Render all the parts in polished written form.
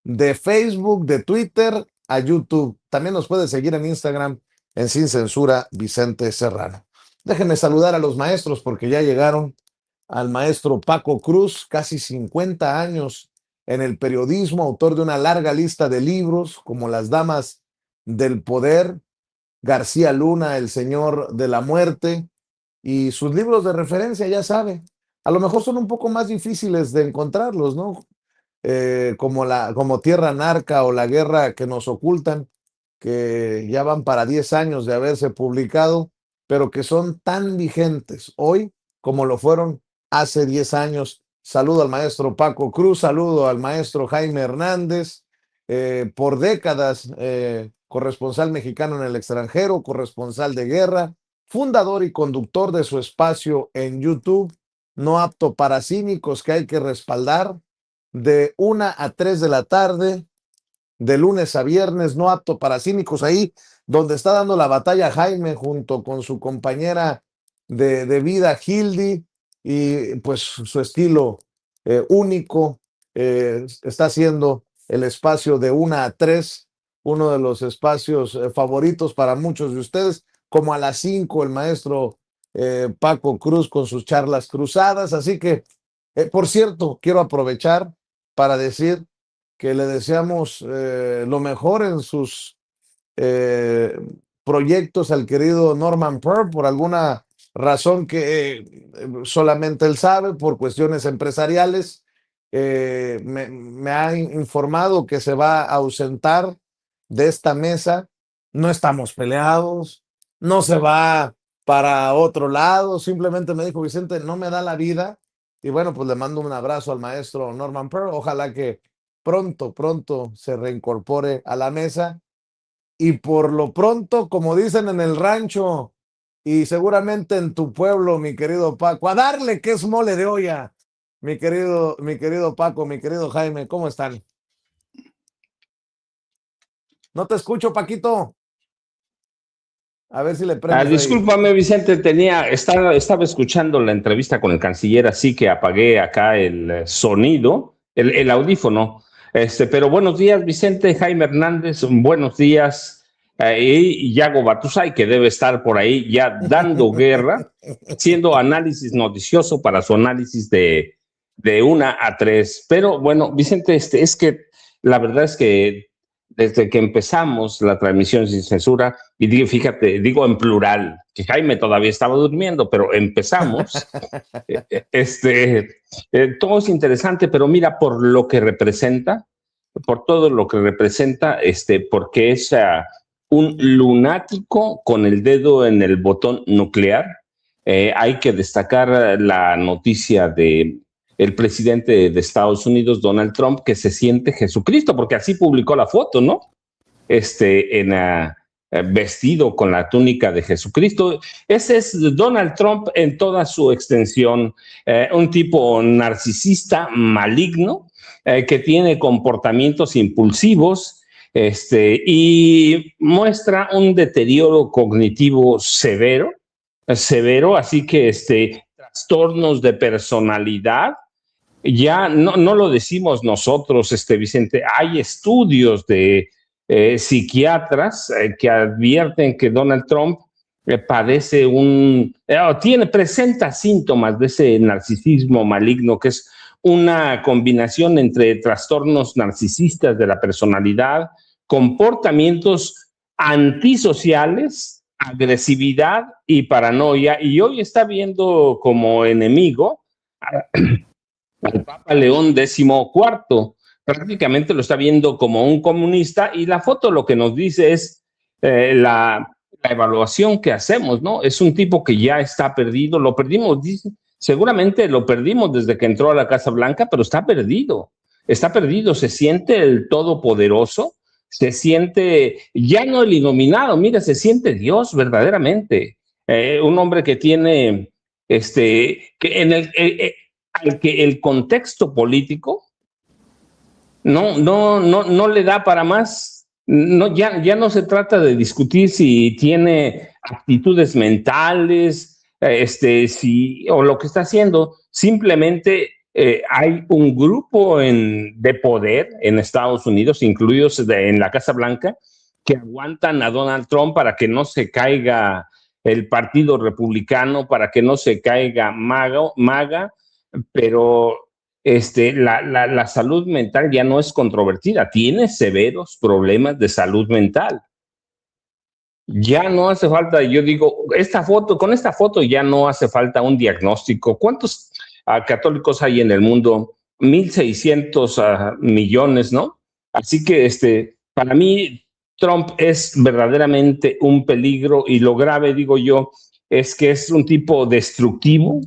de Facebook, de Twitter a YouTube. También nos puede seguir en Instagram en Sin Censura Vicente Serrano. Déjenme saludar a los maestros porque ya llegaron. Al maestro Paco Cruz, casi 50 años en el periodismo, autor de una larga lista de libros como Las Damas del Poder, García Luna, El Señor de la Muerte, y sus libros de referencia, ya sabe, a lo mejor son un poco más difíciles de encontrarlos, ¿no? Como Tierra Narca o La Guerra que nos ocultan, que ya van para 10 años de haberse publicado, pero que son tan vigentes hoy como lo fueron hace 10 años. Saludo al maestro Paco Cruz, saludo al maestro Jaime Hernández, por décadas corresponsal mexicano en el extranjero, corresponsal de guerra, fundador y conductor de su espacio en YouTube, No Apto para Cínicos, que hay que respaldar, de 1 a 3 de la tarde, de lunes a viernes, No Apto para Cínicos, ahí donde está dando la batalla Jaime junto con su compañera de vida, Hildy, y pues su estilo único, está haciendo el espacio de 1 a 3, uno de los espacios favoritos para muchos de ustedes, como a las 5 el maestro Paco Cruz con sus charlas cruzadas. Así que, por cierto, quiero aprovechar para decir que le deseamos lo mejor en sus proyectos al querido Norman Pearl, por alguna razón que solamente él sabe, por cuestiones empresariales. Me ha informado que se va a ausentar de esta mesa. No estamos peleados, no se va para otro lado, simplemente me dijo: Vicente, no me da la vida. Y bueno, pues le mando un abrazo al maestro Norman Pearl. Ojalá que pronto se reincorpore a la mesa. Y por lo pronto, como dicen en el rancho y seguramente en tu pueblo, mi querido Paco, a darle que es mole de olla. Mi querido Paco, mi querido Jaime, ¿cómo están? No te escucho, Paquito. A ver si le prendes discúlpame, Vicente, estaba escuchando la entrevista con el canciller, así que apagué acá el sonido, el audífono. Pero buenos días, Vicente, Jaime Hernández, buenos días. Y Yago Batusay, que debe estar por ahí ya dando guerra, haciendo análisis noticioso para su análisis de 1 a 3. Pero bueno, Vicente, es que la verdad es que desde que empezamos la transmisión Sin Censura, y digo en plural, que Jaime todavía estaba durmiendo, pero empezamos, todo es interesante, pero mira, por lo que representa, por todo lo que representa, porque es un lunático con el dedo en el botón nuclear. Hay que destacar la noticia de el presidente de Estados Unidos, Donald Trump, que se siente Jesucristo, porque así publicó la foto, ¿no? Vestido con la túnica de Jesucristo. Ese es Donald Trump en toda su extensión, un tipo narcisista, maligno, que tiene comportamientos impulsivos, y muestra un deterioro cognitivo severo, así que trastornos de personalidad. Ya no lo decimos nosotros, Vicente, hay estudios de psiquiatras que advierten que Donald Trump presenta síntomas de ese narcisismo maligno, que es una combinación entre trastornos narcisistas de la personalidad, comportamientos antisociales, agresividad y paranoia, y hoy está viendo como enemigo al Papa León XIV. Prácticamente lo está viendo como un comunista, y la foto lo que nos dice es la evaluación que hacemos, ¿no? Es un tipo que ya está perdido, lo perdimos, seguramente lo perdimos desde que entró a la Casa Blanca, pero está perdido, se siente el todopoderoso, se siente ya no el iluminado, mira, se siente Dios verdaderamente, un hombre que tiene, que en al que el contexto político no le da para más. No, ya no se trata de discutir si tiene actitudes mentales, o lo que está haciendo. Simplemente hay un grupo de poder en Estados Unidos, incluidos en la Casa Blanca, que aguantan a Donald Trump para que no se caiga el Partido Republicano, para que no se caiga MAGA, pero la salud mental ya no es controvertida, tiene severos problemas de salud mental. Ya no hace falta, yo digo, con esta foto ya no hace falta un diagnóstico. ¿Cuántos católicos hay en el mundo? 1,600 millones, ¿no? Así que para mí Trump es verdaderamente un peligro, y lo grave, digo yo, es que es un tipo destructivo,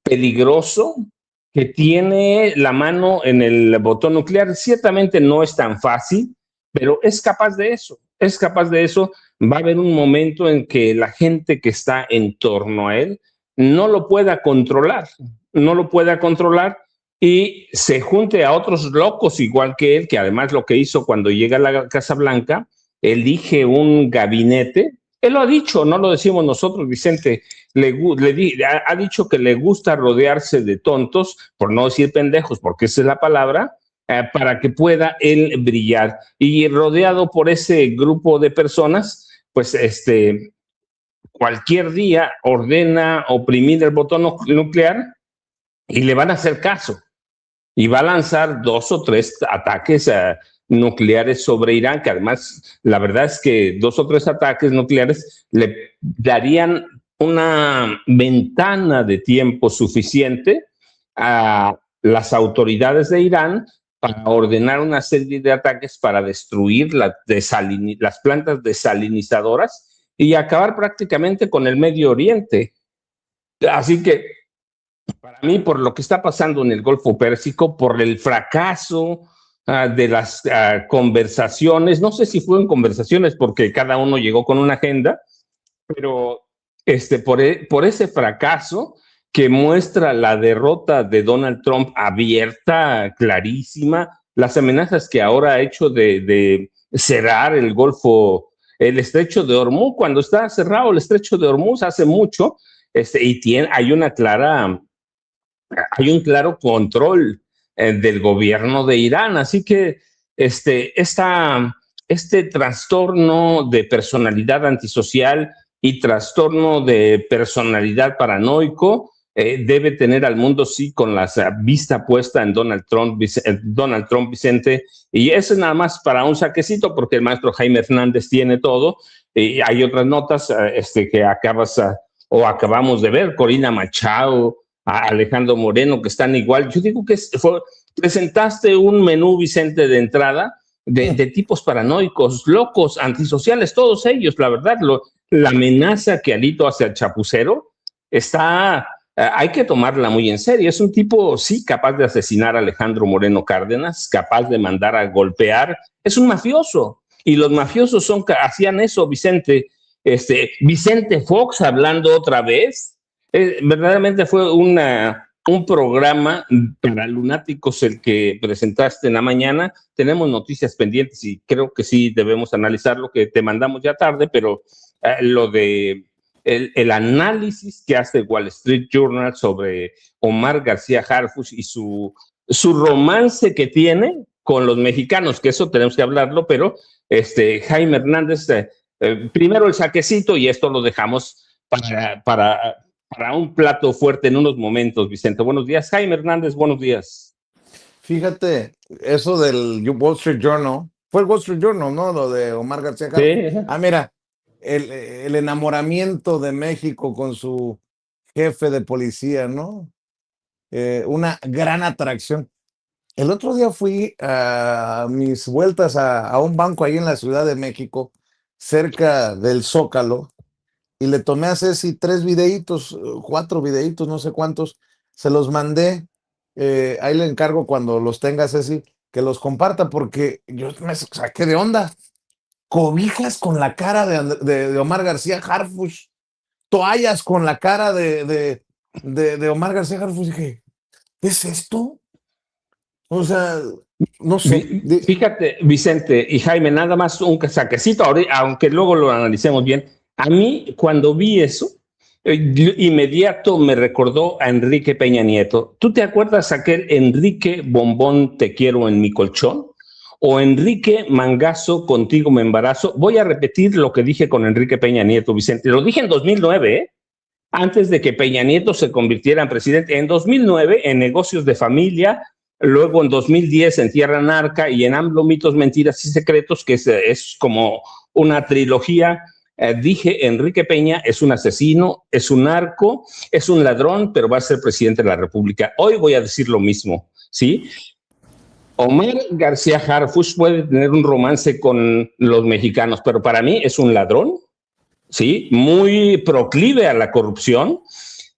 peligroso, que tiene la mano en el botón nuclear. Ciertamente no es tan fácil, pero es capaz de eso, es capaz de eso. Va a haber un momento en que la gente que está en torno a él no lo pueda controlar, no lo pueda controlar, y se junte a otros locos igual que él, que además lo que hizo cuando llega a la Casa Blanca, elige un gabinete. Él lo ha dicho, no lo decimos nosotros, Vicente, ha dicho que le gusta rodearse de tontos, por no decir pendejos, porque esa es la palabra, para que pueda él brillar. Y rodeado por ese grupo de personas, pues cualquier día ordena oprimir el botón nuclear y le van a hacer caso. Y va a lanzar 2 o 3 ataques nucleares sobre Irán, que además la verdad es que 2 o 3 ataques nucleares le darían una ventana de tiempo suficiente a las autoridades de Irán para ordenar una serie de ataques para destruir las plantas desalinizadoras y acabar prácticamente con el Medio Oriente. Así que para mí, por lo que está pasando en el Golfo Pérsico, por el fracaso de las conversaciones, no sé si fueron conversaciones porque cada uno llegó con una agenda, pero por ese fracaso que muestra la derrota de Donald Trump abierta, clarísima, las amenazas que ahora ha hecho de cerrar el el estrecho de Hormuz, cuando está cerrado el estrecho de Hormuz hace mucho, hay un claro control del gobierno de Irán. Así que este trastorno de personalidad antisocial y trastorno de personalidad paranoico debe tener al mundo, sí, con la vista puesta en Donald Trump, Vicente. Y eso es nada más para un saquecito, porque el maestro Jaime Hernández tiene todo. Y hay otras notas que acabamos de ver, Corina Machado, a Alejandro Moreno, que están igual. Yo digo que presentaste un menú, Vicente, de entrada de tipos paranoicos, locos, antisociales, todos ellos. La verdad, la amenaza que Alito hace al Chapucero hay que tomarla muy en serio. Es un tipo, sí, capaz de asesinar a Alejandro Moreno Cárdenas, capaz de mandar a golpear. Es un mafioso, y los mafiosos hacían eso, Vicente. Vicente Fox hablando otra vez. Verdaderamente fue un programa para lunáticos el que presentaste en la mañana. Tenemos noticias pendientes y creo que sí debemos analizar lo que te mandamos ya tarde, pero lo de el análisis que hace Wall Street Journal sobre Omar García Harfuch y su romance que tiene con los mexicanos, que eso tenemos que hablarlo, pero Jaime Hernández, primero el saquecito, y esto lo dejamos para un plato fuerte en unos momentos, Vicente. Buenos días. Jaime Hernández, buenos días. Fíjate, eso del Wall Street Journal, fue el Wall Street Journal, ¿no? Lo de Omar García Harfuch. Sí. Mira, el enamoramiento de México con su jefe de policía, ¿no? Una gran atracción. El otro día fui a mis vueltas a un banco ahí en la Ciudad de México, cerca del Zócalo, y le tomé a Ceci 3 videitos, 4 videitos, no sé cuántos, se los mandé. Ahí le encargo cuando los tenga Ceci, que los comparta, porque yo me saqué de onda. Cobijas con la cara de Omar García Harfuch, toallas con la cara de Omar García Harfuch. Dije, ¿qué es esto? O sea, no sé. Fíjate, Vicente y Jaime, nada más un saquecito, aunque luego lo analicemos bien. A mí, cuando vi eso, inmediato me recordó a Enrique Peña Nieto. ¿Tú te acuerdas aquel Enrique Bombón te quiero en mi colchón? O Enrique Mangazo contigo me embarazo. Voy a repetir lo que dije con Enrique Peña Nieto, Vicente. Lo dije en 2009, ¿eh? Antes de que Peña Nieto se convirtiera en presidente. En 2009, en Negocios de Familia, luego en 2010 en Tierra Narca y en AMLO, Mitos, Mentiras y Secretos, que es como una trilogía. Dije, Enrique Peña es un asesino, es un narco, es un ladrón, pero va a ser presidente de la República. Hoy voy a decir lo mismo, ¿sí? Omar García Harfuch puede tener un romance con los mexicanos, pero para mí es un ladrón, ¿sí? Muy proclive a la corrupción,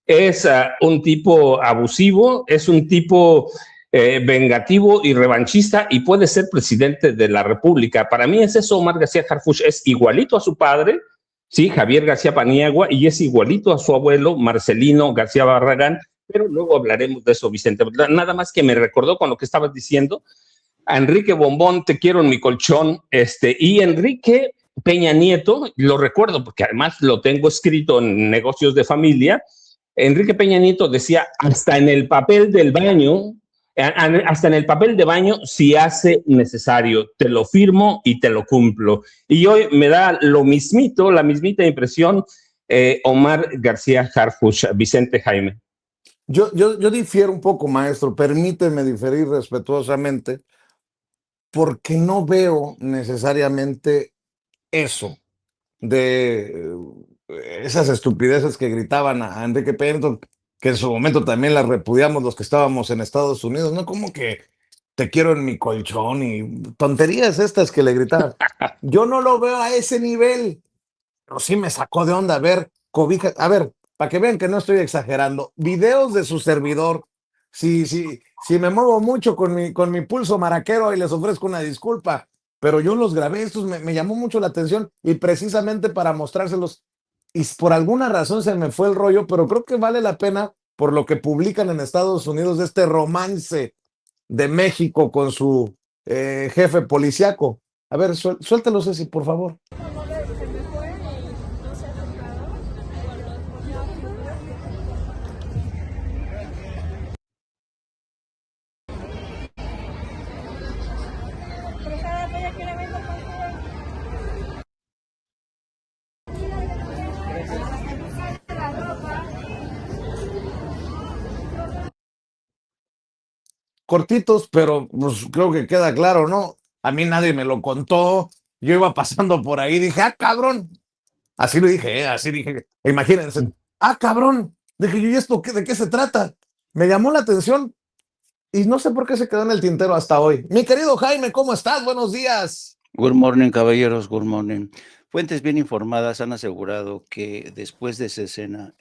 es un tipo abusivo, es un tipo vengativo y revanchista y puede ser presidente de la República. Para mí es eso. Omar García Harfuch es igualito a su padre, sí, Javier García Paniagua, y es igualito a su abuelo Marcelino García Barragán, pero luego hablaremos de eso, Vicente. Nada más que me recordó con lo que estabas diciendo a Enrique Bombón, te quiero en mi colchón, y Enrique Peña Nieto, lo recuerdo porque además lo tengo escrito en Negocios de Familia. Enrique Peña Nieto decía, hasta en el papel del baño, hasta en el papel de baño, si hace necesario, te lo firmo y te lo cumplo. Y hoy me da lo mismito, la mismita impresión, Omar García Harfuch, Vicente Jaime. Yo difiero un poco, maestro, permíteme diferir respetuosamente, porque no veo necesariamente eso de esas estupideces que gritaban a Enrique Peña, que en su momento también las repudiamos los que estábamos en Estados Unidos, ¿no? Como que te quiero en mi colchón y tonterías estas que le gritaban. Yo no lo veo a ese nivel, pero sí me sacó de onda ver cobijas. A ver, para que vean que no estoy exagerando, videos de su servidor. Si me muevo mucho con mi pulso maraquero y les ofrezco una disculpa, pero yo los grabé, estos me llamó mucho la atención y precisamente para mostrárselos. Y por alguna razón se me fue el rollo, pero creo que vale la pena por lo que publican en Estados Unidos de este romance de México con su jefe policíaco. A ver, suéltalo, Ceci, por favor. Cortitos, pero pues creo que queda claro, ¿no? A mí nadie me lo contó. Yo iba pasando por ahí y dije, ah, cabrón. Así lo dije, así dije. Imagínense, ah, cabrón. Dije yo, ¿y esto de qué se trata? Me llamó la atención y no sé por qué se quedó en el tintero hasta hoy. Mi querido Jaime, ¿cómo estás? Buenos días. Good morning, caballeros, good morning. Fuentes bien informadas han asegurado que después de esa escena,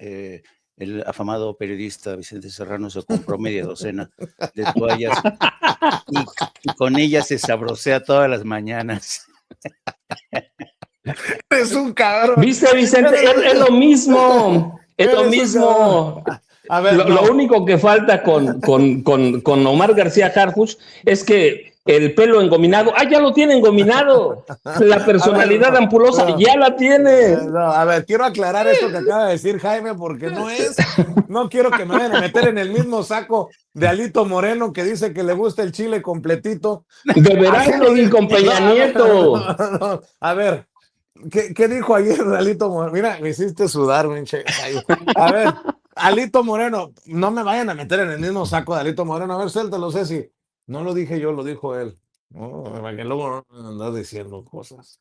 el afamado periodista Vicente Serrano se compró media docena de toallas y con ellas se sabrosea todas las mañanas. Es un cabrón. ¿Viste, Vicente? Es lo mismo. Es lo mismo. A ver, lo único que falta con Omar García Harfuch es que el pelo engominado, ya lo tiene engominado. La personalidad ampulosa, ya la tiene. No, a ver, quiero aclarar esto que acaba de decir Jaime, porque no quiero que me vayan a meter en el mismo saco de Alito Moreno que dice que le gusta el chile completito. Deberás seguir con Peña Nieto. No. A ver, ¿qué dijo ayer Alito Moreno? Mira, me hiciste sudar, minche. A ver, Alito Moreno, no me vayan a meter en el mismo saco de Alito Moreno. A ver, suéltalo, Ceci. No lo dije yo, lo dijo él. No, para que luego no andas diciendo cosas.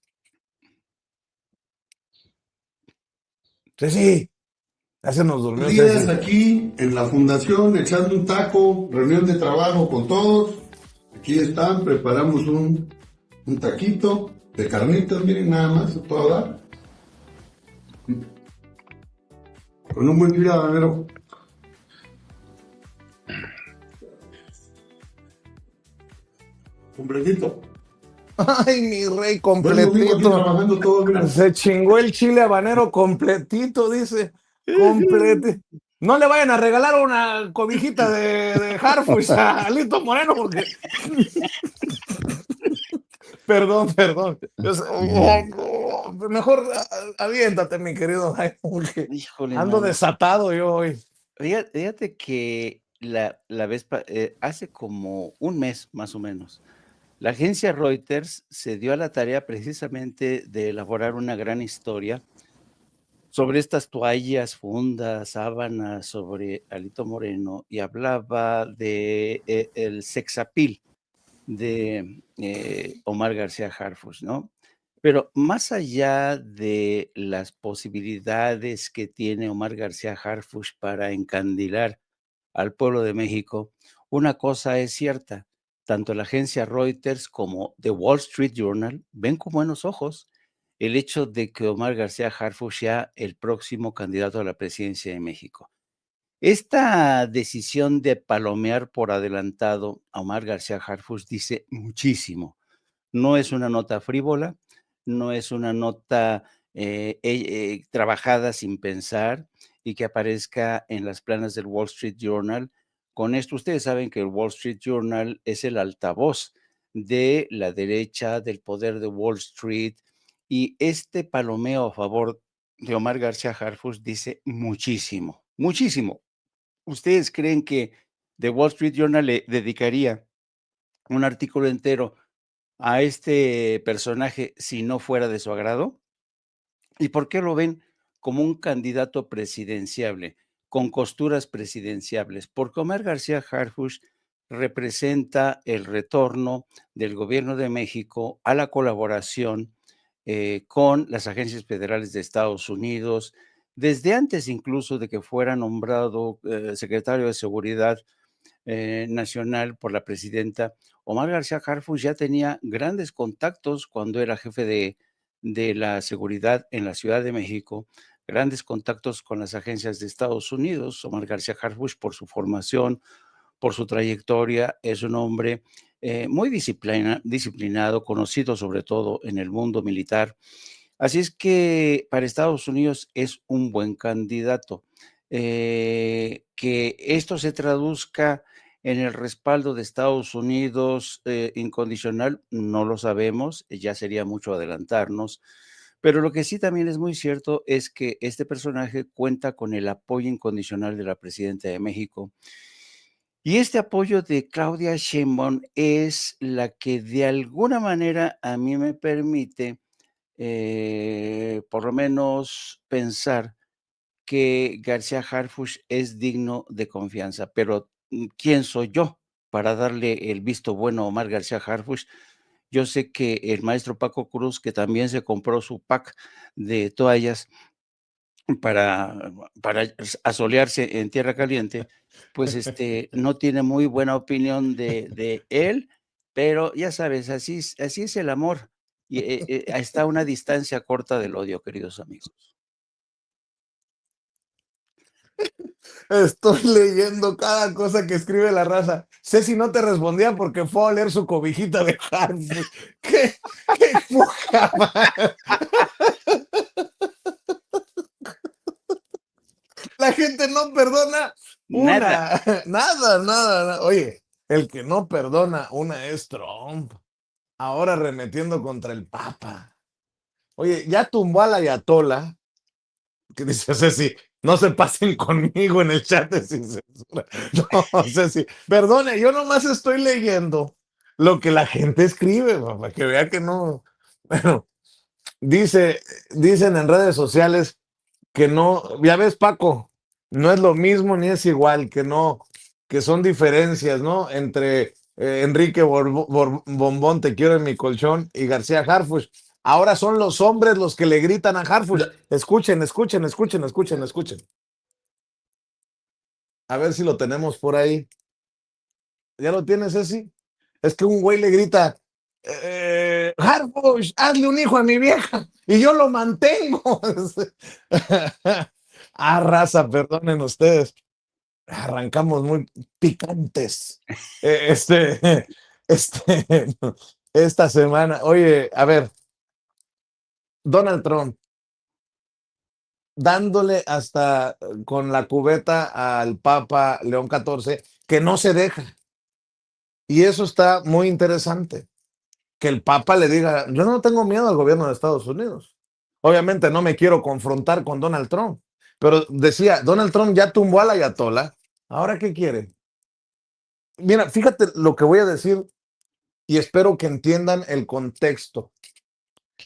Ceci, ya se nos durmió. Días aquí en la fundación echando un taco, reunión de trabajo con todos. Aquí están, preparamos un taquito de carnitas, miren nada más, a todo dar. Con un buen chile habanero. Completito. Ay, mi rey, completito. Trabajando todo, mira. Se chingó el chile habanero completito, dice. Completo. No le vayan a regalar una cobijita de Harfuch a Alito Moreno, porque. Perdón. mejor aviéntate, mi querido Jaime, porque Híjole, ando mano. desatado yo hoy. Fíjate que hace como un mes, más o menos, la agencia Reuters se dio a la tarea precisamente de elaborar una gran historia sobre estas toallas, fundas, sábanas, sobre Alito Moreno, y hablaba de el sex appeal de Omar García Harfuch, ¿no? Pero más allá de las posibilidades que tiene Omar García Harfuch para encandilar al pueblo de México, una cosa es cierta, tanto la agencia Reuters como The Wall Street Journal ven con buenos ojos el hecho de que Omar García Harfuch sea el próximo candidato a la presidencia de México. Esta decisión de palomear por adelantado a Omar García Harfuch dice muchísimo. No es una nota frívola, no es una nota trabajada sin pensar y que aparezca en las planas del Wall Street Journal. Con esto ustedes saben que el Wall Street Journal es el altavoz de la derecha, del poder de Wall Street, y este palomeo a favor de Omar García Harfuch dice muchísimo, muchísimo. ¿Ustedes creen que The Wall Street Journal le dedicaría un artículo entero a este personaje si no fuera de su agrado? ¿Y por qué lo ven como un candidato presidenciable, con costuras presidenciables? Porque Omar García Harfuch representa el retorno del gobierno de México a la colaboración con las agencias federales de Estados Unidos, desde antes incluso de que fuera nombrado secretario de Seguridad Nacional por la presidenta. Omar García Harfuch ya tenía grandes contactos cuando era jefe de la seguridad en la Ciudad de México, grandes contactos con las agencias de Estados Unidos. Omar García Harfuch, por su formación, por su trayectoria, es un hombre muy disciplinado, conocido sobre todo en el mundo militar. Así es que para Estados Unidos es un buen candidato. Que esto se traduzca en el respaldo de Estados Unidos incondicional, no lo sabemos, ya sería mucho adelantarnos, pero lo que sí también es muy cierto es que este personaje cuenta con el apoyo incondicional de la presidenta de México. Y este apoyo de Claudia Sheinbaum es la que de alguna manera a mí me permite por lo menos pensar que García Harfuch es digno de confianza, pero ¿quién soy yo para darle el visto bueno a Omar García Harfuch? Yo sé que el maestro Paco Cruz, que también se compró su pack de toallas para asolearse en tierra caliente, pues no tiene muy buena opinión de él, pero ya sabes, así es el amor. Y está a una distancia corta del odio, queridos amigos. Estoy leyendo cada cosa que escribe la raza. Ceci no te respondía porque fue a leer su cobijita de Harfuch. ¡Qué poca madre! La gente no perdona Nada. nada. Oye, el que no perdona una es Trump. Ahora remetiendo contra el Papa. Oye, ya tumbó a la Ayatola, que dice Ceci, no se pasen conmigo en el chat de Sin Censura. No, Ceci, perdone, yo nomás estoy leyendo lo que la gente escribe, para que vea que no. Bueno, dicen en redes sociales que no, ya ves, Paco, no es lo mismo ni es igual, que no, que son diferencias, ¿no? Entre Enrique Bombón, te quiero en mi colchón, y García Harfuch. Ahora son los hombres los que le gritan a Harfuch. Escuchen. A ver si lo tenemos por ahí. ¿Ya lo tienes, Ceci? Es que un güey le grita, Harfuch, hazle un hijo a mi vieja y yo lo mantengo. Raza, perdonen ustedes. Arrancamos muy picantes. Este, esta semana. Oye, a ver, Donald Trump dándole hasta con la cubeta al Papa León XIV, que no se deja. Y eso está muy interesante. Que el Papa le diga, yo no tengo miedo al gobierno de Estados Unidos. Obviamente no me quiero confrontar con Donald Trump, pero decía, Donald Trump ya tumbó al ayatolá, ¿ahora qué quiere? Mira, fíjate lo que voy a decir y espero que entiendan el contexto.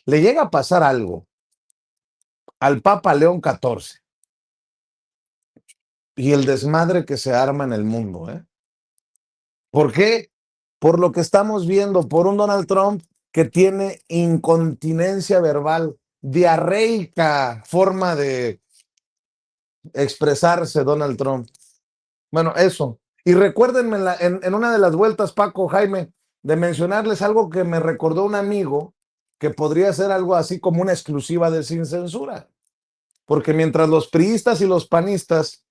Le llega a pasar algo al Papa León XIV y el desmadre que se arma en el mundo, ¿eh? ¿Por qué? Por lo que estamos viendo, por un Donald Trump que tiene incontinencia verbal, diarreica forma de expresarse Donald Trump. Bueno, eso. Y recuérdenme en una de las vueltas, Paco, Jaime, de mencionarles algo que me recordó un amigo, que podría ser algo así como una exclusiva de Sin Censura. Porque mientras los priistas y los panistas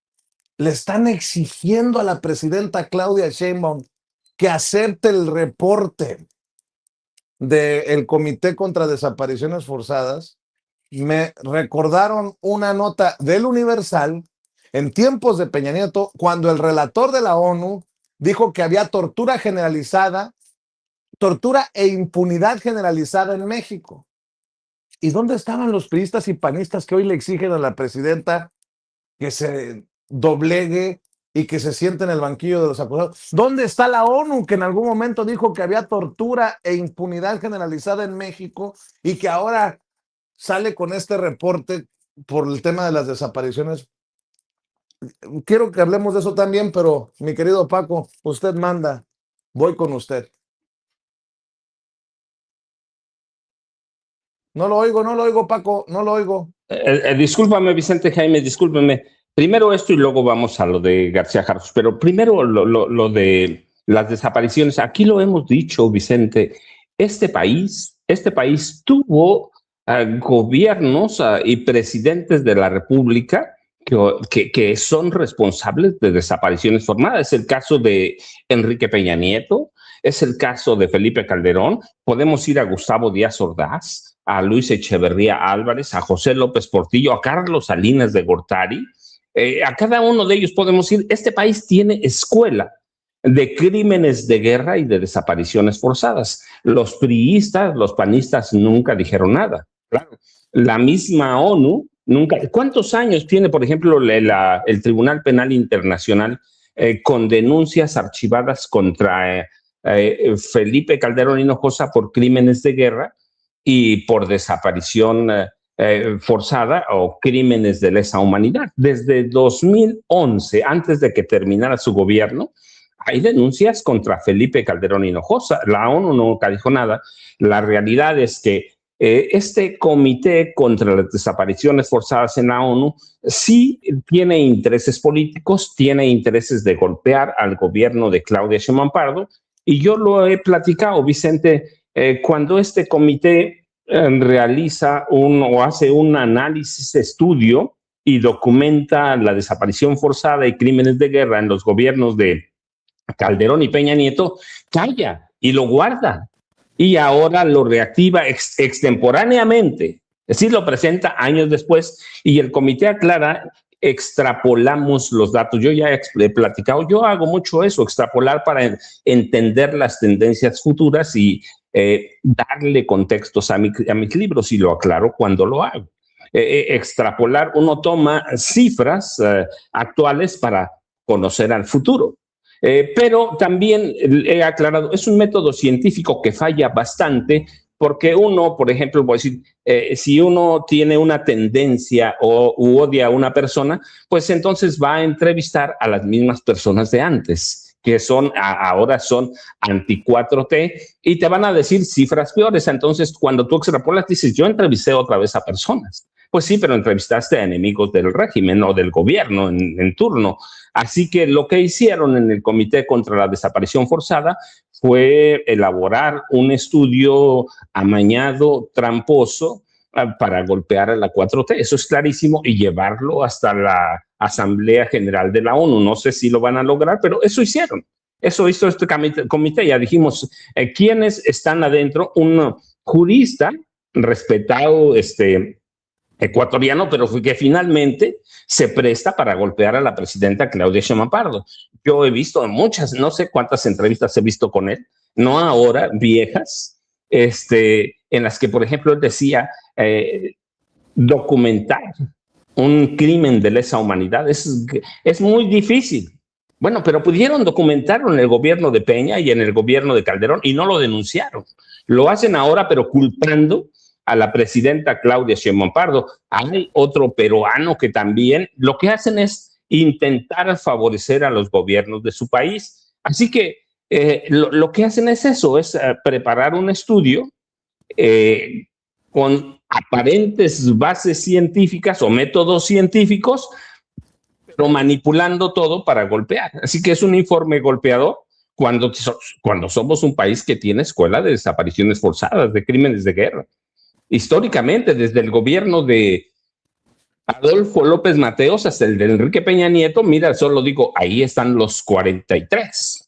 le están exigiendo a la presidenta Claudia Sheinbaum que acepte el reporte del Comité contra Desapariciones Forzadas, me recordaron una nota del Universal en tiempos de Peña Nieto, cuando el relator de la ONU dijo que había tortura generalizada, tortura e impunidad generalizada en México. ¿Y dónde estaban los priistas y panistas que hoy le exigen a la presidenta que se doblegue y que se siente en el banquillo de los acusados? ¿Dónde está la ONU que en algún momento dijo que había tortura e impunidad generalizada en México y que ahora sale con este reporte por el tema de las desapariciones? Quiero que hablemos de eso también, pero mi querido Paco, usted manda, voy con usted. No lo oigo, Paco, no lo oigo. Discúlpame, Vicente Jaime, discúlpame. Primero esto y luego vamos a lo de García Harfuch, pero primero lo de las desapariciones. Aquí lo hemos dicho, Vicente, este país tuvo gobiernos y presidentes de la República que son responsables de desapariciones formadas. Es el caso de Enrique Peña Nieto, es el caso de Felipe Calderón, podemos ir a Gustavo Díaz Ordaz, a Luis Echeverría Álvarez, a José López Portillo, a Carlos Salinas de Gortari. A cada uno de ellos podemos ir. Este país tiene escuela de crímenes de guerra y de desapariciones forzadas. Los priistas, los panistas nunca dijeron nada. Claro, la misma ONU nunca. ¿Cuántos años tiene, por ejemplo, el Tribunal Penal Internacional con denuncias archivadas contra Felipe Calderón Hinojosa por crímenes de guerra y por desaparición forzada o crímenes de lesa humanidad? Desde 2011, antes de que terminara su gobierno, hay denuncias contra Felipe Calderón Hinojosa. La ONU nunca dijo nada. La realidad es que este comité contra las desapariciones forzadas en la ONU sí tiene intereses políticos, tiene intereses de golpear al gobierno de Claudia Sheinbaum Pardo, y yo lo he platicado, Vicente, cuando este comité realiza o hace un análisis, estudio y documenta la desaparición forzada y crímenes de guerra en los gobiernos de Calderón y Peña Nieto, calla y lo guarda. Y ahora lo reactiva extemporáneamente, es decir, lo presenta años después y el comité aclara, extrapolamos los datos. Yo ya he platicado, yo hago mucho eso, extrapolar para entender las tendencias futuras y darle contextos a mis libros, y lo aclaro cuando lo hago. Extrapolar, uno toma cifras actuales para conocer al futuro. Pero también he aclarado, es un método científico que falla bastante, porque uno, por ejemplo, voy a decir, si uno tiene una tendencia u odia a una persona, pues entonces va a entrevistar a las mismas personas de antes, que ahora son anti-4T, y te van a decir cifras peores. Entonces, cuando tú extrapolas, dices, yo entrevisté otra vez a personas. Pues sí, pero entrevistaste a enemigos del régimen o del gobierno en turno. Así que lo que hicieron en el Comité contra la Desaparición Forzada fue elaborar un estudio amañado, tramposo, para golpear a la 4T. Eso es clarísimo, y llevarlo hasta la Asamblea General de la ONU. No sé si lo van a lograr, pero eso hicieron. Eso hizo este comité. Ya dijimos, ¿quiénes están adentro? Un jurista respetado, ecuatoriano, pero que finalmente se presta para golpear a la presidenta Claudia Sheinbaum Pardo. Yo he visto muchas, no sé cuántas entrevistas he visto con él, no ahora, viejas, en las que, por ejemplo, él decía, documentar un crimen de lesa humanidad es muy difícil. Bueno, pero pudieron documentarlo en el gobierno de Peña y en el gobierno de Calderón y no lo denunciaron. Lo hacen ahora, pero culpando a la presidenta Claudia Sheinbaum Pardo. Hay otro peruano que también lo que hacen es intentar favorecer a los gobiernos de su país. Así que lo que hacen es eso, es preparar un estudio con aparentes bases científicas o métodos científicos, pero manipulando todo para golpear. Así que es un informe golpeador cuando somos un país que tiene escuela de desapariciones forzadas, de crímenes de guerra. Históricamente, desde el gobierno de Adolfo López Mateos hasta el de Enrique Peña Nieto, mira, solo digo, ahí están los 43.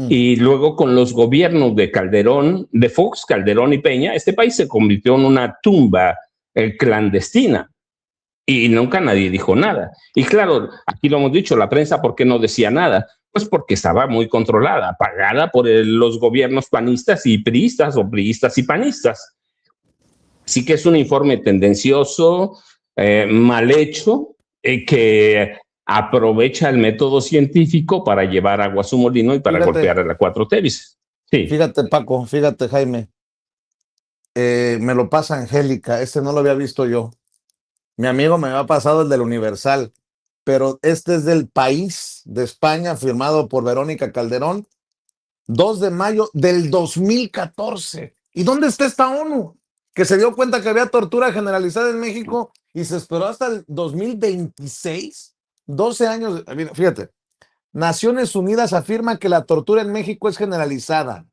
Y luego con los gobiernos de Calderón, de Fox, Calderón y Peña, este país se convirtió en una tumba clandestina y nunca nadie dijo nada. Y claro, aquí lo hemos dicho, la prensa, ¿por qué no decía nada? Pues porque estaba muy controlada, pagada por los gobiernos panistas y priistas o priistas y panistas. Así que es un informe tendencioso, mal hecho, que aprovecha el método científico para llevar agua a su molino y para golpear a la 4T. Sí. Fíjate, Paco, fíjate, Jaime. Me lo pasa Angélica, este no lo había visto yo. Mi amigo me había pasado el del Universal, pero este es del País de España, firmado por Verónica Calderón, 2 de mayo del 2014. ¿Y dónde está esta ONU? Que se dio cuenta que había tortura generalizada en México y se esperó hasta el 2026, 12 años. Fíjate, Naciones Unidas afirma que la tortura en México es generalizada.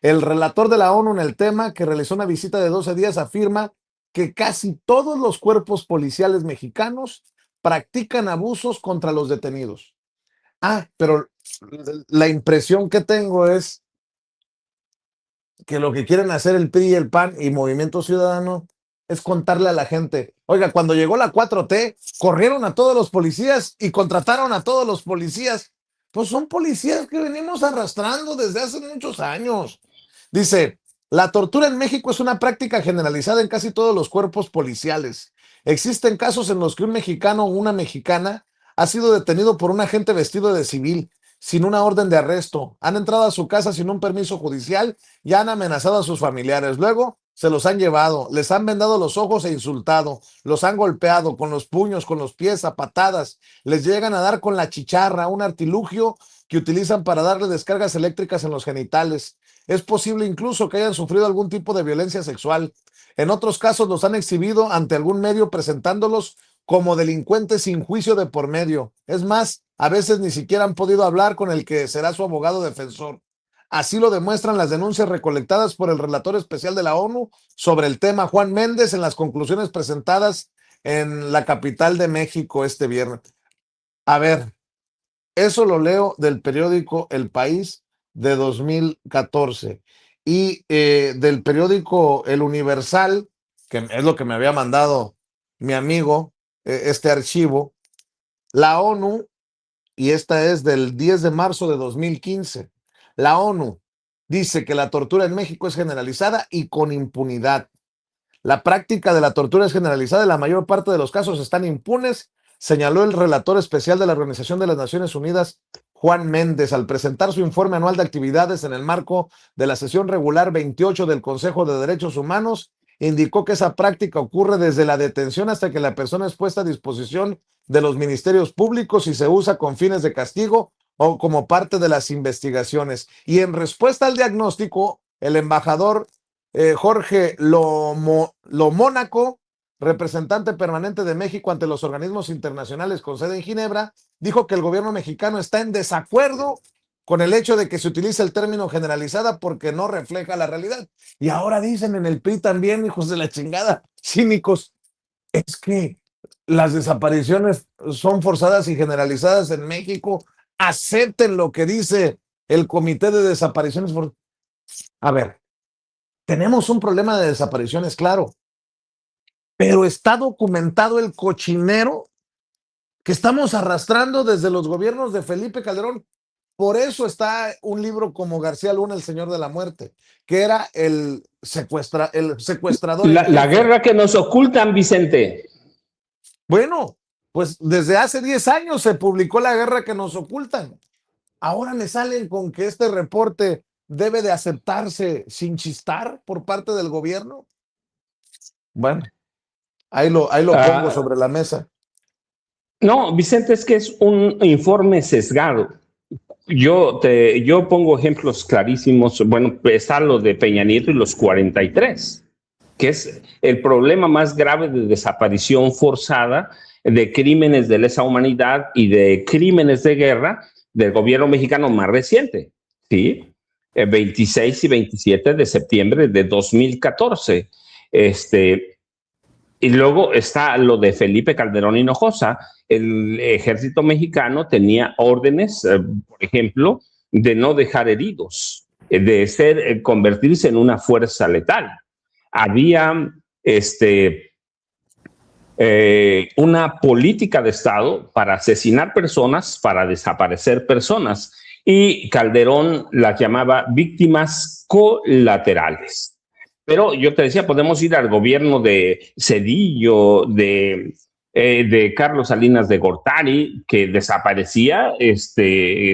El relator de la ONU en el tema, que realizó una visita de 12 días, afirma que casi todos los cuerpos policiales mexicanos practican abusos contra los detenidos. Pero la impresión que tengo es que lo que quieren hacer el PRI, el PAN y Movimiento Ciudadano es contarle a la gente, oiga, cuando llegó la 4T, corrieron a todos los policías y contrataron a todos los policías. Pues son policías que venimos arrastrando desde hace muchos años. Dice, la tortura en México es una práctica generalizada en casi todos los cuerpos policiales. Existen casos en los que un mexicano o una mexicana ha sido detenido por un agente vestido de civil, sin una orden de arresto. Han entrado a su casa sin un permiso judicial y han amenazado a sus familiares. Luego se los han llevado, les han vendado los ojos e insultado, los han golpeado con los puños, con los pies, a patadas, les llegan a dar con la chicharra, un artilugio que utilizan para darle descargas eléctricas en los genitales. Es posible incluso que hayan sufrido algún tipo de violencia sexual. En otros casos los han exhibido ante algún medio presentándolos como delincuentes sin juicio de por medio. Es más, a veces ni siquiera han podido hablar con el que será su abogado defensor. Así lo demuestran las denuncias recolectadas por el relator especial de la ONU sobre el tema, Juan Méndez, en las conclusiones presentadas en la capital de México este viernes. A ver, eso lo leo del periódico El País de 2014 y del periódico El Universal, que es lo que me había mandado mi amigo, este archivo, la ONU, y esta es del 10 de marzo de 2015. La ONU dice que la tortura en México es generalizada y con impunidad. La práctica de la tortura es generalizada y la mayor parte de los casos están impunes, señaló el relator especial de la Organización de las Naciones Unidas, Juan Méndez, al presentar su informe anual de actividades en el marco de la sesión regular 28 del Consejo de Derechos Humanos. Indicó que esa práctica ocurre desde la detención hasta que la persona es puesta a disposición de los ministerios públicos y se usa con fines de castigo o como parte de las investigaciones. Y en respuesta al diagnóstico, el embajador Jorge Lomónaco, representante permanente de México ante los organismos internacionales con sede en Ginebra, dijo que el gobierno mexicano está en desacuerdo con el hecho de que se utilice el término generalizada porque no refleja la realidad. Y ahora dicen en el PRI también, hijos de la chingada, cínicos, es que las desapariciones son forzadas y generalizadas en México. Acepten lo que dice el Comité de Desapariciones. A ver, tenemos un problema de desapariciones, claro, pero está documentado el cochinero que estamos arrastrando desde los gobiernos de Felipe Calderón. Por eso está un libro como García Luna, El Señor de la Muerte, que era el secuestrador. La guerra que nos ocultan, Vicente. Bueno, pues desde hace 10 años se publicó La guerra que nos ocultan. Ahora me salen con que este reporte debe de aceptarse sin chistar por parte del gobierno. Bueno, ahí lo pongo sobre la mesa. No, Vicente, es que es un informe sesgado. Yo pongo ejemplos clarísimos. Bueno, está lo de Peña Nieto y los 43, que es el problema más grave de desaparición forzada, de crímenes de lesa humanidad y de crímenes de guerra del gobierno mexicano más reciente, ¿sí? 26 y 27 de septiembre de 2014. Y luego está lo de Felipe Calderón Hinojosa. El ejército mexicano tenía órdenes, por ejemplo, de no dejar heridos, de convertirse en una fuerza letal. Había una política de Estado para asesinar personas, para desaparecer personas, y Calderón las llamaba víctimas colaterales. Pero yo te decía, podemos ir al gobierno de Zedillo, de Carlos Salinas de Gortari, que desaparecía,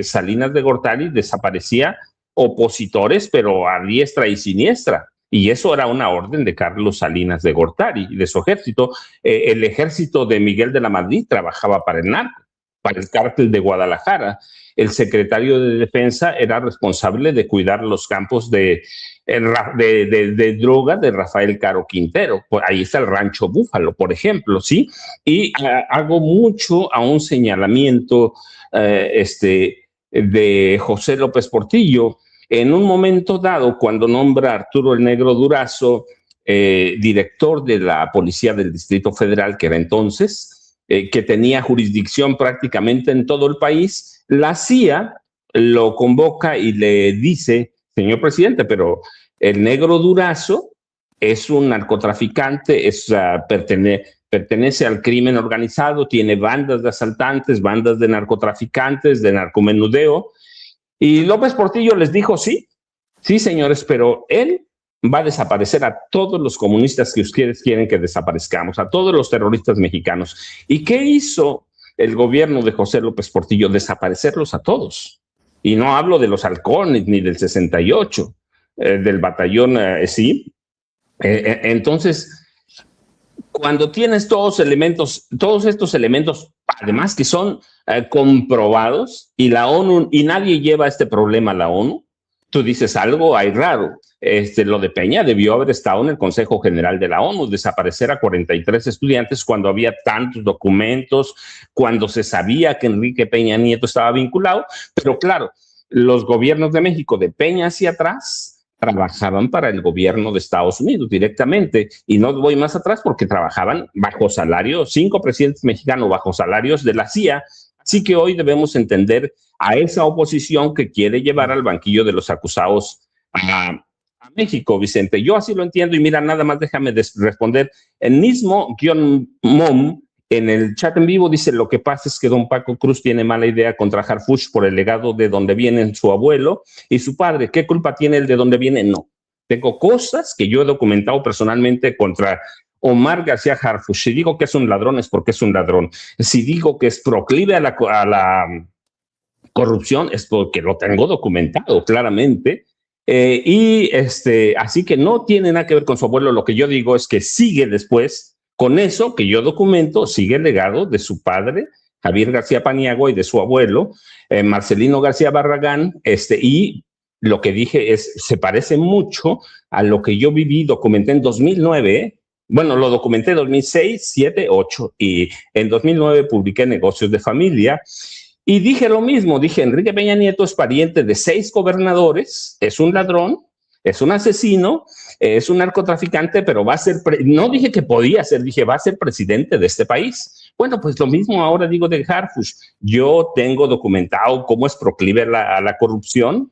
Salinas de Gortari desaparecía opositores, pero a diestra y siniestra. Y eso era una orden de Carlos Salinas de Gortari y de su ejército. El ejército de Miguel de la Madrid trabajaba para el narco, para el cártel de Guadalajara. El secretario de Defensa era responsable de cuidar los campos de droga de Rafael Caro Quintero. Ahí está el Rancho Búfalo, por ejemplo, ¿sí? Y hago mucho a un señalamiento de José López Portillo. En un momento dado, cuando nombra a Arturo el Negro Durazo director de la Policía del Distrito Federal, que era entonces, que tenía jurisdicción prácticamente en todo el país, la CIA lo convoca y le dice: señor presidente, pero el Negro Durazo es un narcotraficante, pertenece al crimen organizado, tiene bandas de asaltantes, bandas de narcotraficantes, de narcomenudeo. Y López Portillo les dijo: sí, señores, pero él va a desaparecer a todos los comunistas que ustedes quieren que desaparezcamos, a todos los terroristas mexicanos. ¿Y qué hizo el gobierno de José López Portillo? Desaparecerlos a todos. Y no hablo de los halcones ni del 68, del batallón, sí. Entonces, cuando tienes todos estos elementos, además que son comprobados, y la ONU, y nadie lleva este problema a la ONU, tú dices: algo hay raro. Lo de Peña debió haber estado en el Consejo General de la ONU, desaparecer a 43 estudiantes cuando había tantos documentos, cuando se sabía que Enrique Peña Nieto estaba vinculado. Pero claro, los gobiernos de México, de Peña hacia atrás, trabajaban para el gobierno de Estados Unidos directamente. Y no voy más atrás porque trabajaban bajo salario, 5 presidentes mexicanos bajo salarios de la CIA. Así que hoy debemos entender a esa oposición que quiere llevar al banquillo de los acusados a México, Vicente. Yo así lo entiendo. Y mira, nada más déjame responder. El mismo _mom en el chat en vivo dice: lo que pasa es que don Paco Cruz tiene mala idea contra Harfuch por el legado de donde viene su abuelo y su padre. ¿Qué culpa tiene el de donde viene? No. Tengo cosas que yo he documentado personalmente contra Omar García Harfuch. Si digo que es un ladrón, es porque es un ladrón. Si digo que es proclive a la corrupción, es porque lo tengo documentado claramente. Así que no tiene nada que ver con su abuelo. Lo que yo digo es que sigue después, con eso que yo documento, sigue el legado de su padre, Javier García Paniagua, y de su abuelo, Marcelino García Barragán, y lo que dije se parece mucho a lo que yo viví, documenté en 2009, bueno, lo documenté en 2006, 2007, 2008, y en 2009 publiqué Negocios de Familia. Y dije lo mismo, dije: Enrique Peña Nieto es pariente de 6 gobernadores, es un ladrón, es un asesino, es un narcotraficante, pero va a ser, no dije que podía ser, dije va a ser presidente de este país. Bueno, pues lo mismo ahora digo de Harfuch. Yo tengo documentado cómo es proclive a la corrupción,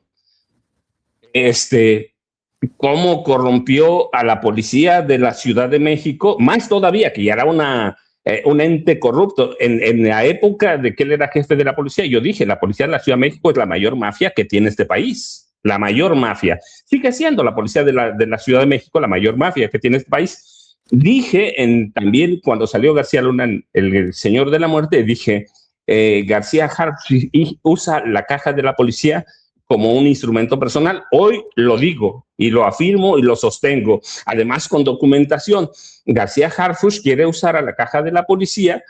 cómo corrompió a la policía de la Ciudad de México, más todavía que ya era un ente corrupto. En la época de que él era jefe de la policía, yo dije: la policía de la Ciudad de México es la mayor mafia que tiene este país. La mayor mafia. Sigue siendo la policía de la Ciudad de México la mayor mafia que tiene este país. También cuando salió García Luna, el señor de la muerte, dije, García Harfuch usa la caja de la policía como un instrumento personal. Hoy lo digo y lo afirmo y lo sostengo. Además, con documentación, García Harfuch quiere usar a la caja de la policía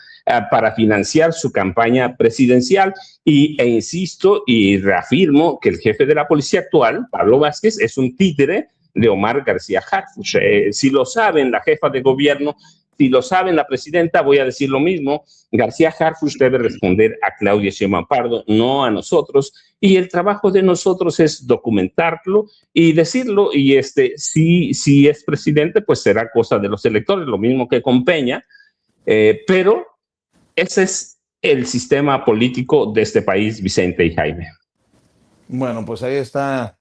para financiar su campaña presidencial e insisto y reafirmo que el jefe de la policía actual, Pablo Vázquez, es un títere de Omar García Harfuch. Si lo saben la jefa de gobierno, si lo saben la presidenta, voy a decir lo mismo. García Harfuch debe responder a Claudia Sheinbaum Pardo, no a nosotros. Y el trabajo de nosotros es documentarlo y decirlo. Y si es presidente, pues será cosa de los electores, lo mismo que con Peña. Pero ese es el sistema político de este país, Vicente y Jaime. Bueno, pues ahí está,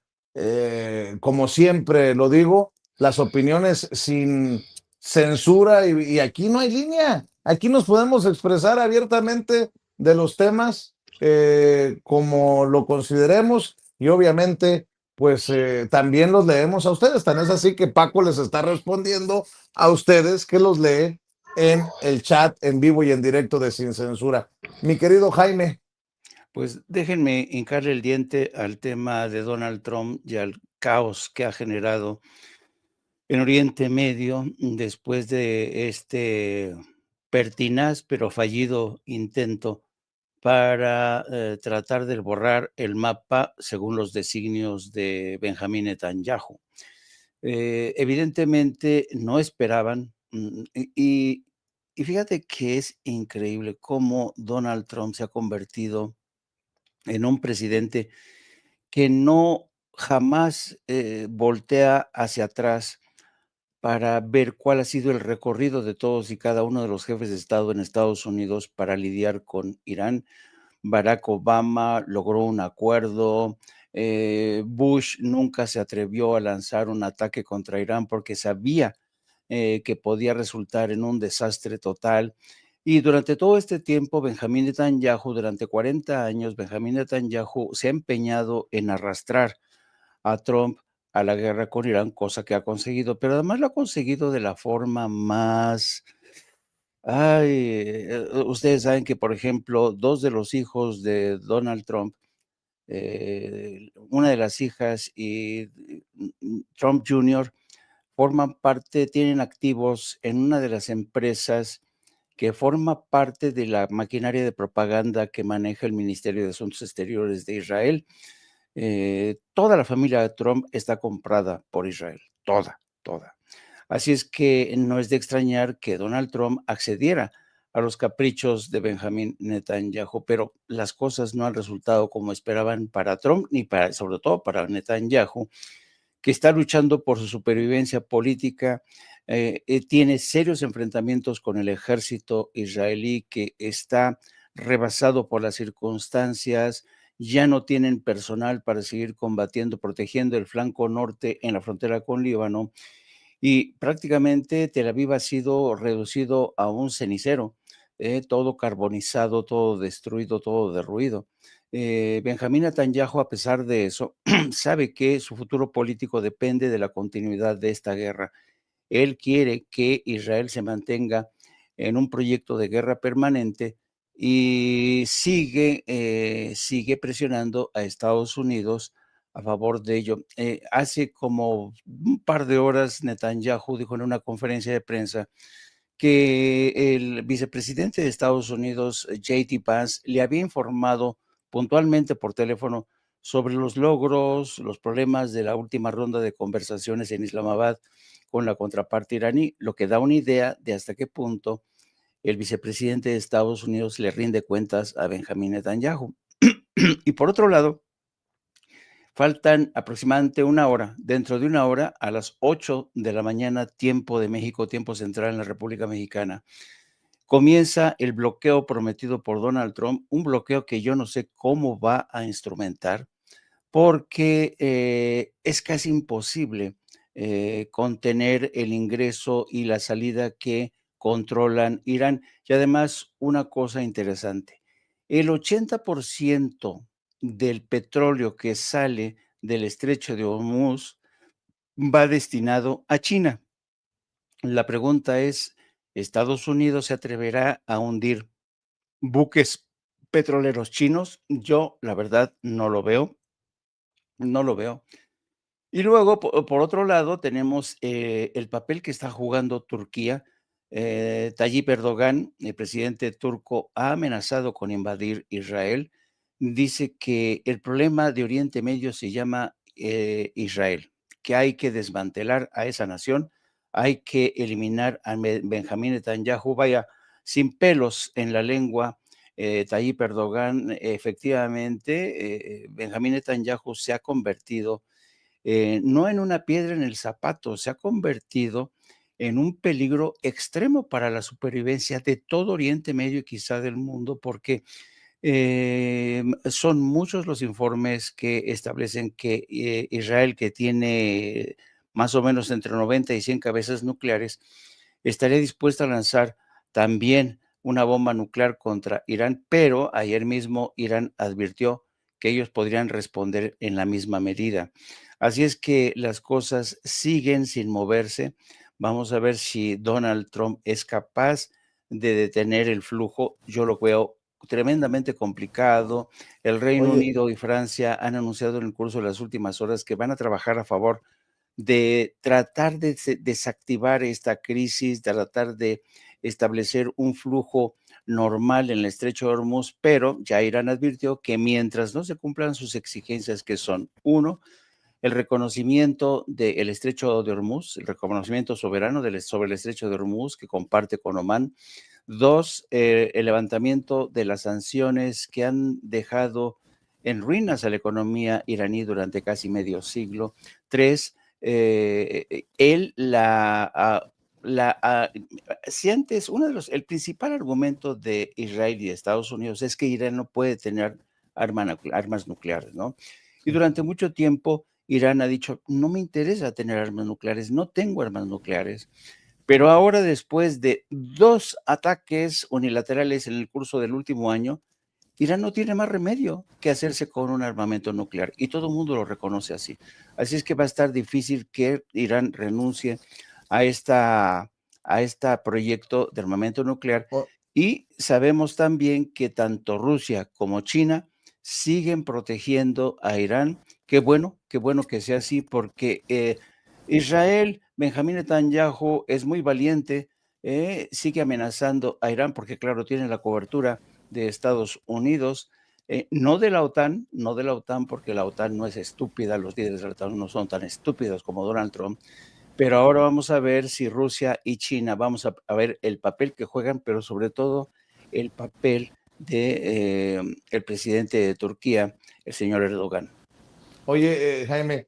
como siempre lo digo, las opiniones sin censura y aquí no hay línea. Aquí nos podemos expresar abiertamente de los temas como lo consideremos y obviamente pues también los leemos a ustedes. Tan es así que Paco les está respondiendo a ustedes que los lee en el chat en vivo y en directo de Sin Censura. Mi querido Jaime. Pues déjenme hincarle el diente al tema de Donald Trump y al caos que ha generado en Oriente Medio después de este pertinaz pero fallido intento para tratar de borrar el mapa según los designios de Benjamín Netanyahu. Evidentemente no esperaban, y fíjate que es increíble cómo Donald Trump se ha convertido en un presidente que no jamás voltea hacia atrás para ver cuál ha sido el recorrido de todos y cada uno de los jefes de Estado en Estados Unidos para lidiar con Irán. Barack Obama logró un acuerdo, Bush nunca se atrevió a lanzar un ataque contra Irán porque sabía que podía resultar en un desastre total. Y durante todo este tiempo, Benjamín Netanyahu, durante 40 años, Benjamín Netanyahu se ha empeñado en arrastrar a Trump a la guerra con Irán, cosa que ha conseguido, pero además lo ha conseguido de la forma más... ustedes saben que, por ejemplo, dos de los hijos de Donald Trump, una de las hijas y Trump Jr., forman parte, tienen activos en una de las empresas que forma parte de la maquinaria de propaganda que maneja el Ministerio de Asuntos Exteriores de Israel. Toda la familia de Trump está comprada por Israel, toda. Así es que no es de extrañar que Donald Trump accediera a los caprichos de Benjamín Netanyahu, pero las cosas no han resultado como esperaban para Trump ni sobre todo para Netanyahu, que está luchando por su supervivencia política, tiene serios enfrentamientos con el ejército israelí que está rebasado por las circunstancias, ya no tienen personal para seguir combatiendo, protegiendo el flanco norte en la frontera con Líbano, y prácticamente Tel Aviv ha sido reducido a un cenicero, todo carbonizado, todo destruido, todo derruido. Benjamín Netanyahu, a pesar de eso, sabe que su futuro político depende de la continuidad de esta guerra. Él quiere que Israel se mantenga en un proyecto de guerra permanente y sigue presionando a Estados Unidos a favor de ello. Hace como un par de horas Netanyahu dijo en una conferencia de prensa que el vicepresidente de Estados Unidos, J.D. Vance, le había informado puntualmente por teléfono sobre los logros, los problemas de la última ronda de conversaciones en Islamabad con la contraparte iraní, lo que da una idea de hasta qué punto el vicepresidente de Estados Unidos le rinde cuentas a Benjamín Netanyahu. Y por otro lado, faltan aproximadamente una hora. Dentro de una hora, a las 8 de la mañana, tiempo de México, tiempo central en la República Mexicana, comienza el bloqueo prometido por Donald Trump, un bloqueo que yo no sé cómo va a instrumentar, porque es casi imposible contener el ingreso y la salida que controlan Irán. Y además, una cosa interesante, el 80% del petróleo que sale del estrecho de Hormuz va destinado a China. La pregunta es, ¿Estados Unidos se atreverá a hundir buques petroleros chinos? Yo, la verdad, no lo veo, no lo veo. Y luego, por otro lado, tenemos el papel que está jugando Turquía. Tayyip Erdogan, el presidente turco, ha amenazado con invadir Israel. Dice que el problema de Oriente Medio se llama Israel, que hay que desmantelar a esa nación, hay que eliminar a Benjamín Netanyahu. Vaya, sin pelos en la lengua, Tayyip Erdogan, efectivamente, Benjamín Netanyahu se ha convertido no en una piedra en el zapato, se ha convertido en un peligro extremo para la supervivencia de todo Oriente Medio y quizá del mundo, porque son muchos los informes que establecen que Israel, que tiene más o menos entre 90 y 100 cabezas nucleares, estaría dispuesta a lanzar también una bomba nuclear contra Irán, pero ayer mismo Irán advirtió que ellos podrían responder en la misma medida. Así es que las cosas siguen sin moverse. Vamos a ver si Donald Trump es capaz de detener el flujo. Yo lo veo tremendamente complicado. El Reino Oye, Unido y Francia han anunciado en el curso de las últimas horas que van a trabajar a favor de tratar de desactivar esta crisis, de tratar de establecer un flujo normal en el estrecho de Hormuz, pero ya Irán advirtió que mientras no se cumplan sus exigencias, que son, uno, el reconocimiento del estrecho de Hormuz, el reconocimiento soberano sobre el estrecho de Hormuz que comparte con Omán. Dos, el levantamiento de las sanciones que han dejado en ruinas a la economía iraní durante casi medio siglo. Tres, si antes el principal argumento de Israel y de Estados Unidos es que Irán no puede tener armas nucleares, ¿no? Y durante mucho tiempo Irán ha dicho, no me interesa tener armas nucleares, no tengo armas nucleares. Pero ahora, después de 2 ataques unilaterales en el curso del último año, Irán no tiene más remedio que hacerse con un armamento nuclear y todo el mundo lo reconoce así. Así es que va a estar difícil que Irán renuncie a este proyecto de armamento nuclear. o- Y sabemos también que tanto Rusia como China siguen protegiendo a Irán. Qué bueno que sea así, porque Israel, Benjamín Netanyahu es muy valiente, sigue amenazando a Irán porque, claro, tiene la cobertura de Estados Unidos, no de la OTAN, no de la OTAN, porque la OTAN no es estúpida, los líderes de la OTAN no son tan estúpidos como Donald Trump, pero ahora vamos a ver si Rusia y China, vamos a ver el papel que juegan, pero sobre todo el papel de el presidente de Turquía, el señor Erdogan. oye, Jaime,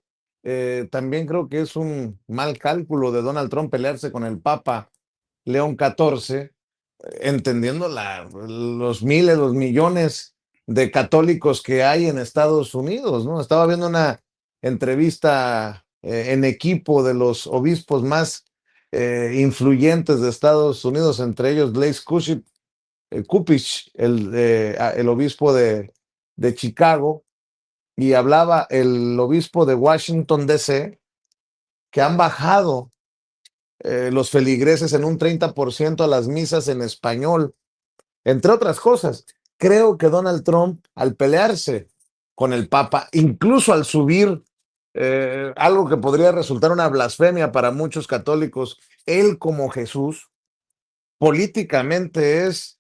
también creo que es un mal cálculo de Donald Trump pelearse con el Papa León XIV, entendiendo los miles, los millones de católicos que hay en Estados Unidos, ¿no? Estaba viendo una entrevista en equipo de los obispos más influyentes de Estados Unidos, entre ellos Blaise Cupich, el obispo de Chicago, y hablaba el obispo de Washington, D.C., que han bajado los feligreses en un 30% a las misas en español, entre otras cosas. Creo que Donald Trump, al pelearse con el Papa, incluso al subir algo que podría resultar una blasfemia para muchos católicos, él como Jesús, políticamente es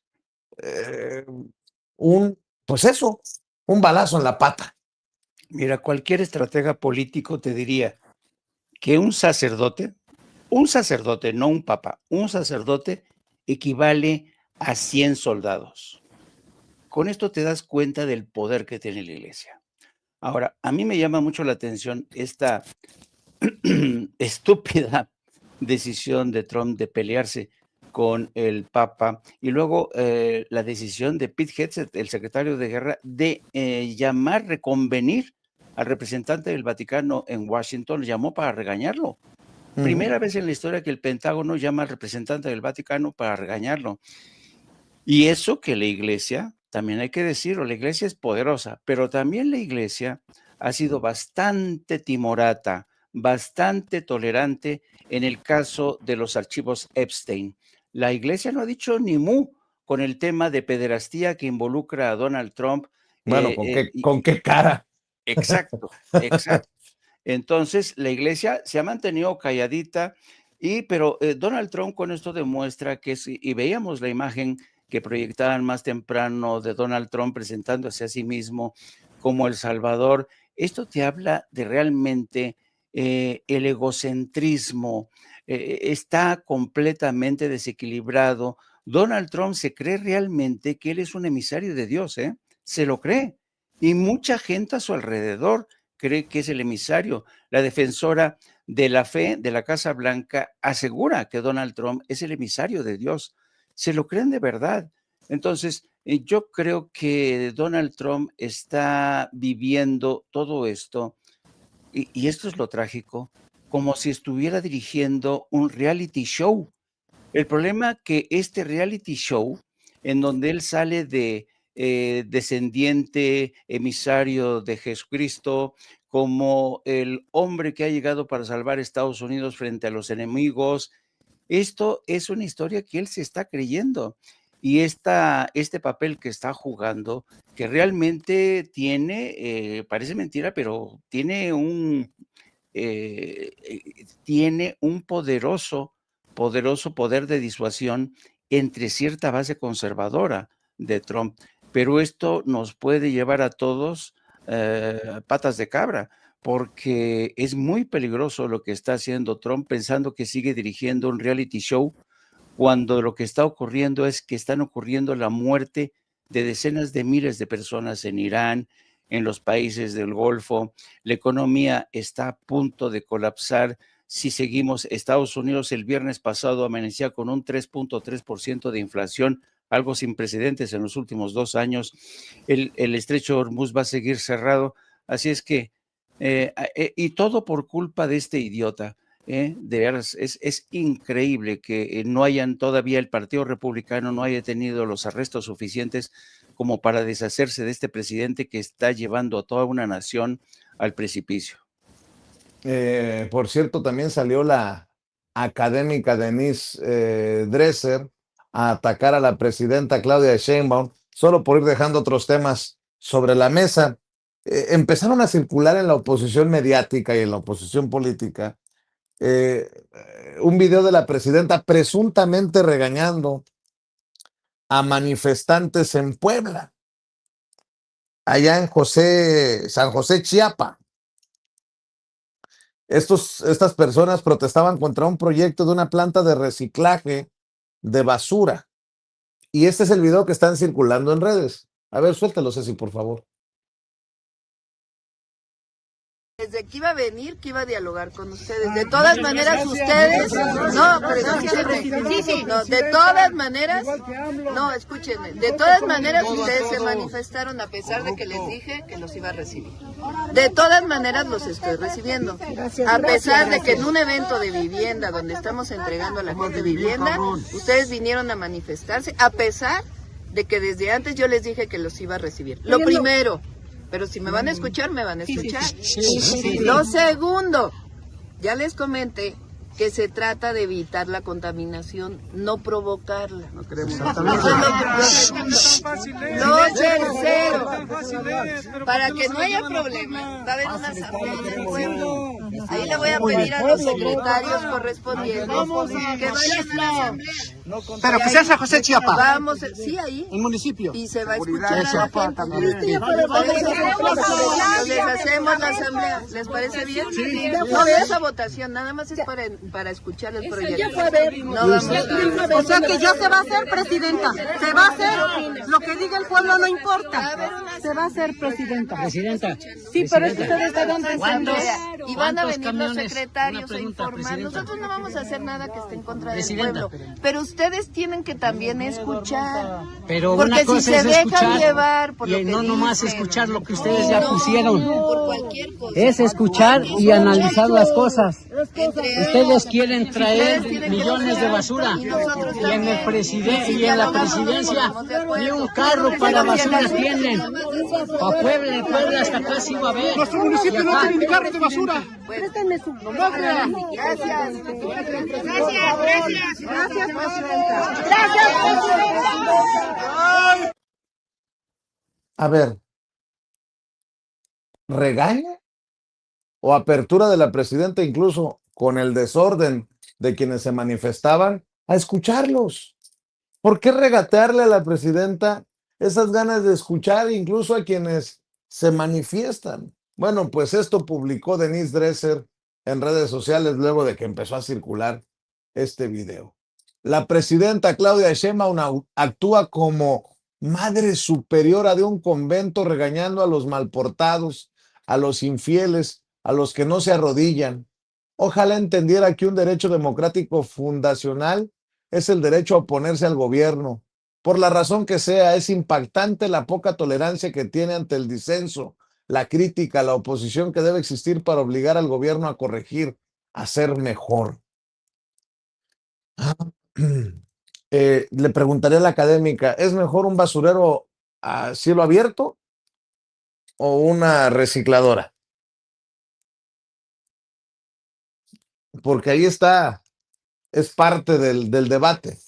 eh, pues eso, un balazo en la pata. Mira, cualquier estratega político te diría que un sacerdote, no un papa, un sacerdote equivale a 100 soldados. Con esto te das cuenta del poder que tiene la iglesia. Ahora, a mí me llama mucho la atención esta estúpida decisión de Trump de pelearse con el Papa y luego la decisión de Pete Hegseth, el secretario de Guerra, de reconvenir al representante del Vaticano en Washington, lo llamó para regañarlo. Primera vez en la historia que el Pentágono llama al representante del Vaticano para regañarlo. Y eso que la iglesia, también hay que decirlo, la iglesia es poderosa, pero también la iglesia ha sido bastante timorata, bastante tolerante en el caso de los archivos Epstein. La iglesia no ha dicho ni mu con el tema de pederastía que involucra a Donald Trump. Bueno, ¿con qué cara? Exacto. Entonces, la iglesia se ha mantenido calladita, pero Donald Trump con esto demuestra que, y veíamos la imagen que proyectaban más temprano de Donald Trump presentándose a sí mismo como el Salvador. Esto te habla de realmente el egocentrismo, está completamente desequilibrado. Donald Trump se cree realmente que él es un emisario de Dios, se lo cree, y mucha gente a su alrededor cree que es el emisario. La defensora de la fe de la Casa Blanca asegura que Donald Trump es el emisario de Dios. Se lo creen de verdad. Entonces, yo creo que Donald Trump está viviendo todo esto, y esto es lo trágico, como si estuviera dirigiendo un reality show. El problema que este reality show, en donde él sale de descendiente, emisario de Jesucristo, como el hombre que ha llegado para salvar a Estados Unidos frente a los enemigos, esto es una historia que él se está creyendo. Y este papel que está jugando, que realmente tiene, parece mentira, pero tiene un poderoso poder de disuasión entre cierta base conservadora de Trump. Pero esto nos puede llevar a todos patas de cabra, porque es muy peligroso lo que está haciendo Trump, pensando que sigue dirigiendo un reality show, cuando lo que está ocurriendo es que están ocurriendo la muerte de decenas de miles de personas en Irán, en los países del Golfo. La economía está a punto de colapsar. Si seguimos, Estados Unidos el viernes pasado amanecía con un 3.3% de inflación, algo sin precedentes en los últimos 2 años. El estrecho de Hormuz va a seguir cerrado. Así es que, y todo por culpa de este idiota. De veras, es increíble que no hayan todavía, el Partido Republicano no haya tenido los arrestos suficientes como para deshacerse de este presidente que está llevando a toda una nación al precipicio. Por cierto, también salió la académica Denise Dresser a atacar a la presidenta Claudia Sheinbaum, solo por ir dejando otros temas sobre la mesa. Empezaron a circular en la oposición mediática y en la oposición política un video de la presidenta presuntamente regañando a manifestantes en Puebla, allá en San José, Chiapa. Estas personas protestaban contra un proyecto de una planta de reciclaje de basura. Y este es el video que están circulando en redes. A ver, suéltalo, Ceci, por favor. Desde que iba a venir, que iba a dialogar con ustedes. De todas maneras, ustedes... No, pero escúchenme. No, de todas maneras... No, escúchenme. De todas maneras, ustedes se manifestaron a pesar de que les dije que los iba a recibir. De todas maneras, los estoy recibiendo. A pesar de que en un evento de vivienda, donde estamos entregando a la gente vivienda, ustedes vinieron a manifestarse, a pesar de que desde antes yo les dije que los iba a recibir. Lo primero... Pero si me van a escuchar, me van a escuchar. Lo segundo, ya les comenté que se trata de evitar la contaminación, no provocarla. No queremos Lo tercero, para que no haya problema, va a haber una asamblea del pueblo. Ahí le voy a pedir a los secretarios correspondientes que vayan a la asamblea. Pero que sea en San José, Chiapa. Vamos, sí, ahí. El municipio. Y se va a escuchar a la gente. Entonces hacemos la asamblea. ¿Les parece bien? Sí. No, esa votación nada más es para escuchar el proyecto. No vamos a... O sea que ya se va a hacer, presidenta. Se va a hacer. Lo que diga el pueblo no importa. Se va a hacer, presidenta. Presidenta. Sí, pero es que ustedes de dónde están. Y van a venir los secretarios a informar. Nosotros no vamos a hacer nada que esté en contra del pueblo. Pero ustedes tienen que también escuchar. Pero porque una cosa si se es dejan escuchar, llevar por lo que no nomás dicen, escuchar lo que ustedes ya pusieron. Por cualquier cosa. Es escuchar y analizar las cosas. Ustedes quieren traer millones de basura y en el presidente y en la presidencia ni un carro para basura tienen. A Puebla hasta acá sí va a haber. Nuestro municipio no tiene ni carros de basura. Bueno. Préstame su... Gracias. Gracias, A ver, ¿regaña o apertura de la presidenta incluso con el desorden de quienes se manifestaban a escucharlos? ¿Por qué regatearle a la presidenta esas ganas de escuchar incluso a quienes se manifiestan? Bueno, pues esto publicó Denise Dresser en redes sociales luego de que empezó a circular este video. La presidenta Claudia Sheinbaum actúa como madre superiora de un convento regañando a los malportados, a los infieles, a los que no se arrodillan. Ojalá entendiera que un derecho democrático fundacional es el derecho a oponerse al gobierno. Por la razón que sea, es impactante la poca tolerancia que tiene ante el disenso, la crítica, la oposición que debe existir para obligar al gobierno a corregir, a ser mejor. Le preguntaré a la académica, ¿es mejor un basurero a cielo abierto o una recicladora? Porque ahí está, es parte del debate.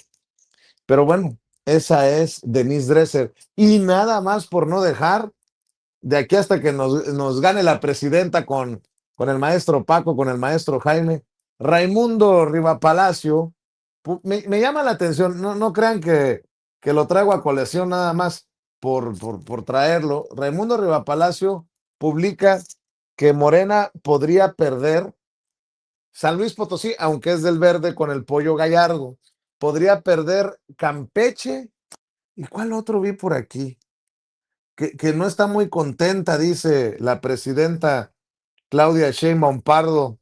Pero bueno, esa es Denise Dresser. Y nada más por no dejar, de aquí hasta que nos gane la presidenta con el maestro Paco, con el maestro Jaime, Raimundo Rivapalacio, me llama la atención, no crean que lo traigo a colección nada más por traerlo. Raimundo Rivapalacio publica que Morena podría perder San Luis Potosí, aunque es del Verde con el Pollo Gallardo. Podría perder Campeche. ¿Y cuál otro vi por aquí? Que no está muy contenta, dice la presidenta Claudia Sheinbaum Pardo,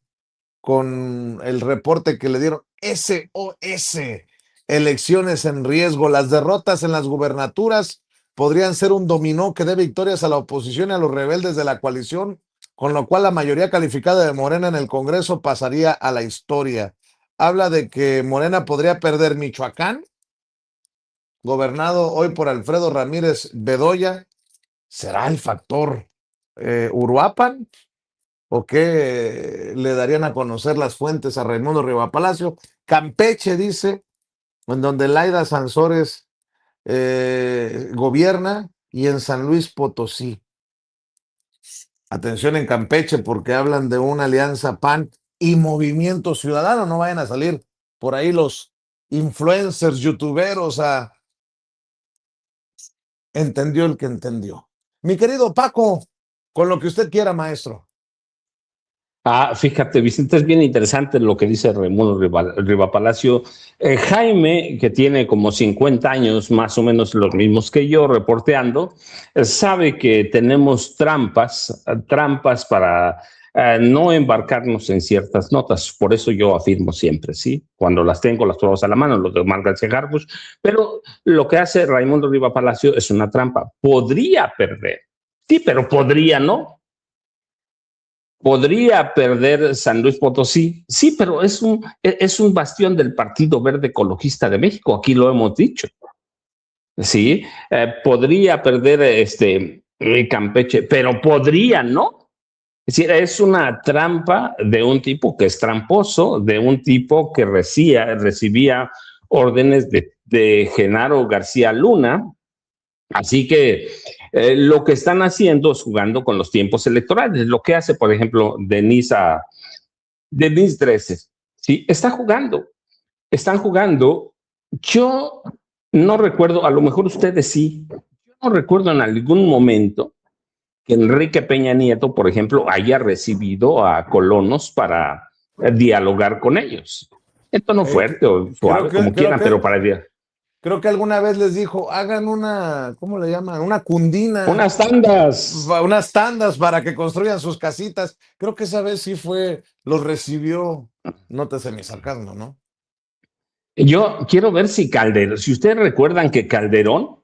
con el reporte que le dieron. SOS, elecciones en riesgo. Las derrotas en las gubernaturas podrían ser un dominó que dé victorias a la oposición y a los rebeldes de la coalición, con lo cual la mayoría calificada de Morena en el Congreso pasaría a la historia. Habla de que Morena podría perder Michoacán, gobernado hoy por Alfredo Ramírez Bedoya. ¿Será el factor Uruapan? ¿O qué le darían a conocer las fuentes a Raimundo Rivapalacio? Campeche, dice, en donde Laida Sansores gobierna, y en San Luis Potosí. Atención en Campeche, porque hablan de una alianza PAN y Movimiento Ciudadano. No vayan a salir por ahí los influencers, youtuberos entendió el que entendió. Mi querido Paco, con lo que usted quiera, maestro. Fíjate, Vicente, es bien interesante lo que dice Raimundo Rivapalacio. Jaime, que tiene como 50 años, más o menos los mismos que yo, reporteando, sabe que tenemos trampas para no embarcarnos en ciertas notas. Por eso yo afirmo siempre, ¿sí? Cuando las tengo, las pruebas a la mano, los de Omar García Harfuch. Pero lo que hace Raimundo Rivapalacio es una trampa. Podría perder, sí, pero podría no. Podría perder San Luis Potosí, sí, pero es un bastión del Partido Verde Ecologista de México, aquí lo hemos dicho. Sí, podría perder Campeche, pero podría, ¿no? Es decir, es una trampa de un tipo que es tramposo, de un tipo que recibía órdenes de Genaro García Luna. Así que lo que están haciendo es jugando con los tiempos electorales. Lo que hace, por ejemplo, Denise Dresser, ¿sí? Están jugando. Yo no recuerdo, a lo mejor ustedes sí, yo no recuerdo en algún momento que Enrique Peña Nieto, por ejemplo, haya recibido a colonos para dialogar con ellos. Esto no fuerte o suave, como quieran, pero para dialogar. Creo que alguna vez les dijo, hagan una, ¿cómo le llaman? Una cundina. Unas tandas. Unas tandas para que construyan sus casitas. Creo que esa vez sí los recibió. Nótese mi sarcasmo, ¿no? Yo quiero ver si ustedes recuerdan que Calderón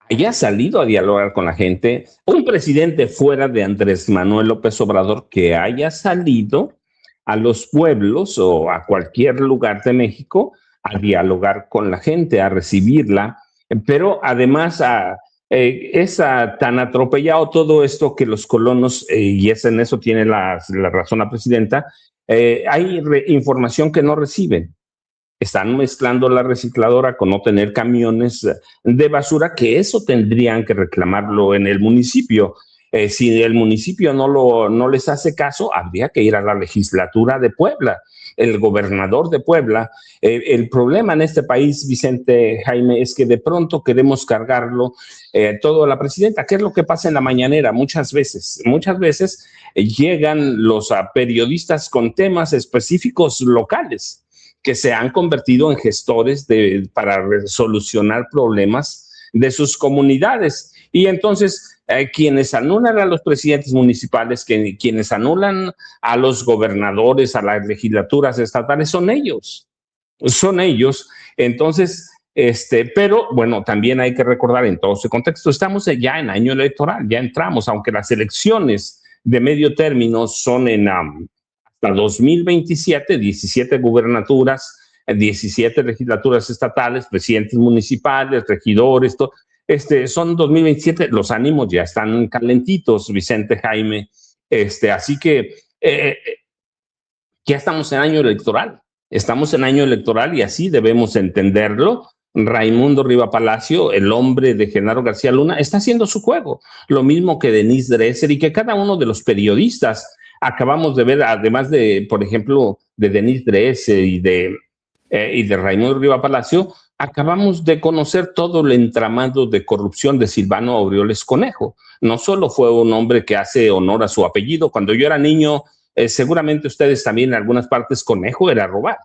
haya salido a dialogar con la gente, un presidente fuera de Andrés Manuel López Obrador que haya salido a los pueblos o a cualquier lugar de México a dialogar con la gente, a recibirla, pero además a es tan atropellado todo esto que los colonos, y en eso tiene la razón la presidenta, hay información que no reciben. Están mezclando la recicladora con no tener camiones de basura, que eso tendrían que reclamarlo en el municipio. Si el municipio no les hace caso, habría que ir a la legislatura de Puebla, el gobernador de Puebla. El problema en este país, Vicente, Jaime, es que de pronto queremos cargarlo todo a la presidenta. ¿Qué es lo que pasa en la mañanera? Muchas veces llegan los periodistas con temas específicos locales que se han convertido en gestores para solucionar problemas de sus comunidades. Y entonces, quienes anulan a los presidentes municipales, quienes anulan a los gobernadores, a las legislaturas estatales, son ellos. Son ellos. Entonces, pero bueno, también hay que recordar en todo ese contexto, estamos ya en año electoral, ya entramos, aunque las elecciones de medio término son hasta 2027, 17 gubernaturas, 17 legislaturas estatales, presidentes municipales, regidores, son 2027, los ánimos ya están calentitos, Vicente, Jaime, así que ya estamos en año electoral, y así debemos entenderlo. Raimundo Riva Palacio, el hombre de Genaro García Luna, está haciendo su juego, lo mismo que Denise Dresser y que cada uno de los periodistas. Acabamos de ver, además de, por ejemplo, de Denise Dresser y de Raimundo Riva Palacio, acabamos de conocer todo el entramado de corrupción de Silvano Aureoles Conejo. No solo fue un hombre que hace honor a su apellido. Cuando yo era niño, seguramente ustedes también en algunas partes, conejo era robar.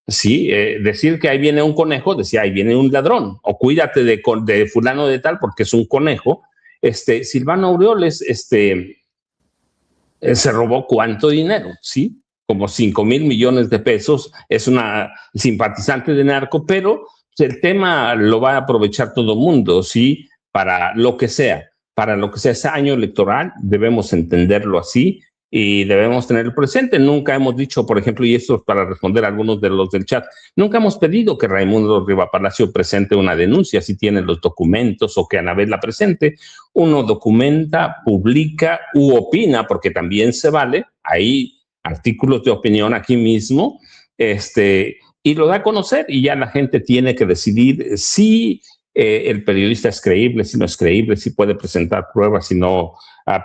Sí, decir que ahí viene un conejo, decía ahí viene un ladrón, o cuídate de fulano de tal porque es un conejo. Silvano Aureoles, se robó ¿cuánto dinero? Sí, como 5,000 millones de pesos. Es una simpatizante de narco, pero el tema lo va a aprovechar todo el mundo, ¿sí? Para lo que sea. Ese año electoral debemos entenderlo así y debemos tenerlo presente. Nunca hemos dicho, por ejemplo, y esto es para responder a algunos de los del chat, nunca hemos pedido que Raimundo Riva Palacio presente una denuncia, si tiene los documentos, o que Anabel la presente. Uno documenta, publica u opina, porque también se vale, hay artículos de opinión aquí mismo, y lo da a conocer, y ya la gente tiene que decidir si el periodista es creíble, si no es creíble, si puede presentar pruebas, si no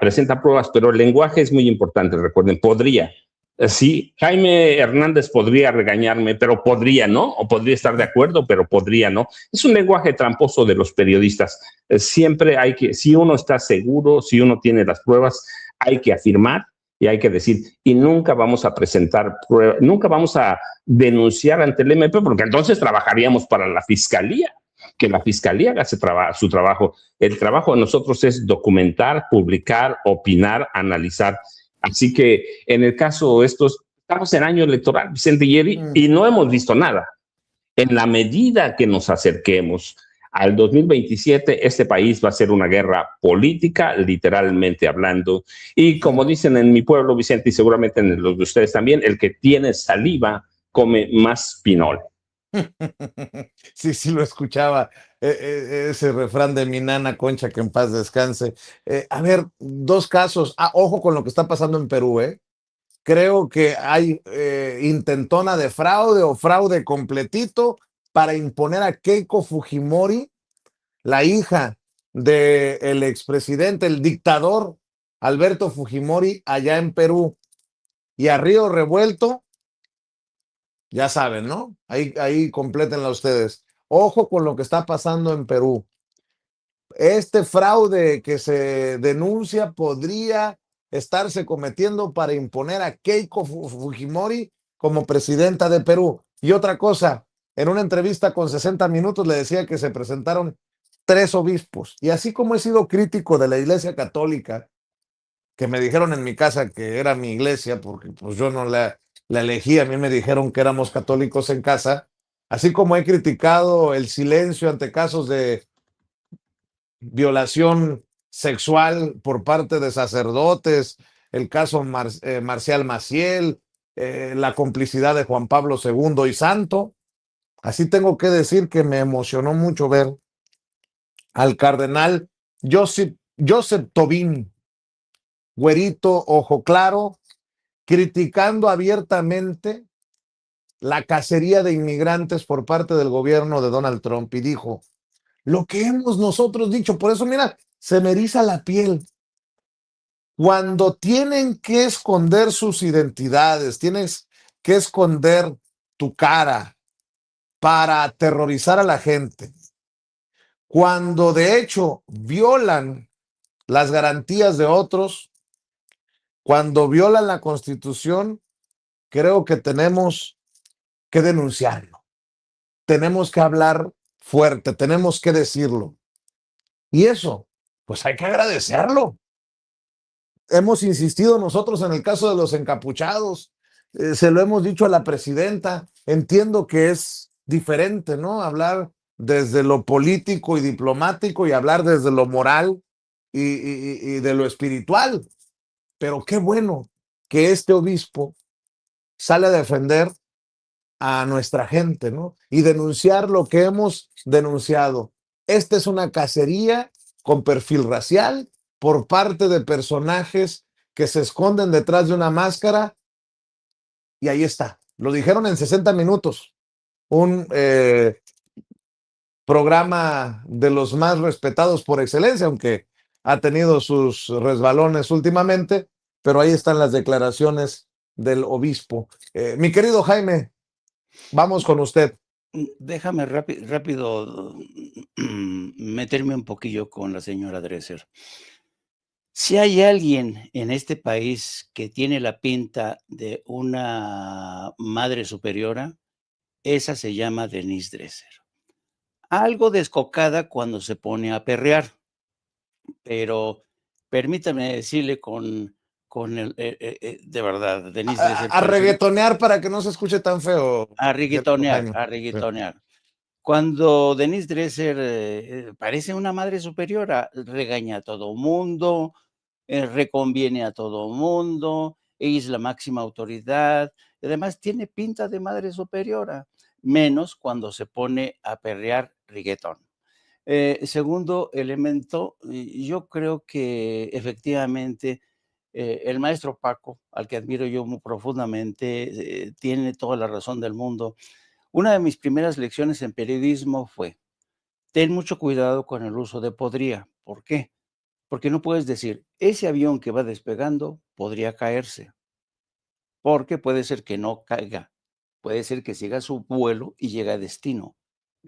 presenta pruebas. Pero el lenguaje es muy importante, recuerden, podría. Sí, Jaime Hernández podría regañarme, pero podría, ¿no? O podría estar de acuerdo, pero podría, ¿no? Es un lenguaje tramposo de los periodistas. Siempre hay que, si uno está seguro, si uno tiene las pruebas, hay que afirmar y hay que decir, y nunca vamos a presentar pruebas, nunca vamos a denunciar ante el MP, porque entonces trabajaríamos para la fiscalía. Que la fiscalía haga su trabajo. El trabajo de nosotros es documentar, publicar, opinar, analizar. Así que en el caso de estos, estamos en año electoral, Vicente Yeri, y no hemos visto nada. En la medida que nos acerquemos al 2027, este país va a ser una guerra política, literalmente hablando. Y como dicen en mi pueblo, Vicente, y seguramente en los de ustedes también, el que tiene saliva come más pinol. Sí, lo escuchaba, ese refrán de mi nana Concha, que en paz descanse. A ver, dos casos. Ojo con lo que está pasando en Perú, ¿eh? Creo que hay intentona de fraude o fraude completito para imponer a Keiko Fujimori, la hija del expresidente, el dictador Alberto Fujimori, allá en Perú. Y a Río Revuelto, ya saben, ¿no? Ahí complétenla ustedes. Ojo con lo que está pasando en Perú. Este fraude que se denuncia podría estarse cometiendo para imponer a Keiko Fujimori como presidenta de Perú. Y otra cosa, en una entrevista con 60 Minutos le decía que se presentaron 3 obispos. Y así como he sido crítico de la Iglesia Católica, que me dijeron en mi casa que era mi iglesia, porque pues yo no la elegí, a mí me dijeron que éramos católicos en casa, así como he criticado el silencio ante casos de violación sexual por parte de sacerdotes, el caso Marcial Maciel, la complicidad de Juan Pablo II y Santo, así tengo que decir que me emocionó mucho ver al cardenal Joseph Tobin, güerito, ojo claro, criticando abiertamente la cacería de inmigrantes por parte del gobierno de Donald Trump, y dijo lo que hemos nosotros dicho. Por eso, mira, se me eriza la piel. Cuando tienen que esconder sus identidades, tienes que esconder tu cara para aterrorizar a la gente, cuando de hecho violan las garantías de otros, cuando violan la Constitución, creo que tenemos que denunciarlo, tenemos que hablar fuerte, tenemos que decirlo. Y eso, pues hay que agradecerlo. Hemos insistido nosotros en el caso de los encapuchados, se lo hemos dicho a la presidenta. Entiendo que es diferente, ¿no? Hablar desde lo político y diplomático y hablar desde lo moral y de lo espiritual. Pero qué bueno que este obispo sale a defender a nuestra gente, ¿no? Y denunciar lo que hemos denunciado. Esta es una cacería con perfil racial por parte de personajes que se esconden detrás de una máscara, y ahí está. Lo dijeron en 60 minutos. Un programa de los más respetados por excelencia, aunque ha tenido sus resbalones últimamente, pero ahí están las declaraciones del obispo. Mi querido Jaime, vamos con usted. Déjame rápido meterme un poquillo con la señora Dresser. Si hay alguien en este país que tiene la pinta de una madre superiora, esa se llama Denise Dresser. Algo descocada cuando se pone a perrear, pero permítame decirle con el de verdad, Denise Dresser A parece reggaetonear para que no se escuche tan feo. a Jaime. reggaetonear. Cuando Denise Dresser parece una madre superiora, regaña a todo mundo, reconviene a todo mundo, ella es la máxima autoridad, y además tiene pinta de madre superiora, menos cuando se pone a perrear reggaetón. Segundo elemento, yo creo que efectivamente el maestro Paco, al que admiro yo muy profundamente, tiene toda la razón del mundo. Una de mis primeras lecciones en periodismo fue: ten mucho cuidado con el uso de podría. ¿Por qué? Porque no puedes decir, ese avión que va despegando podría caerse, porque puede ser que no caiga, puede ser que siga su vuelo y llegue a destino.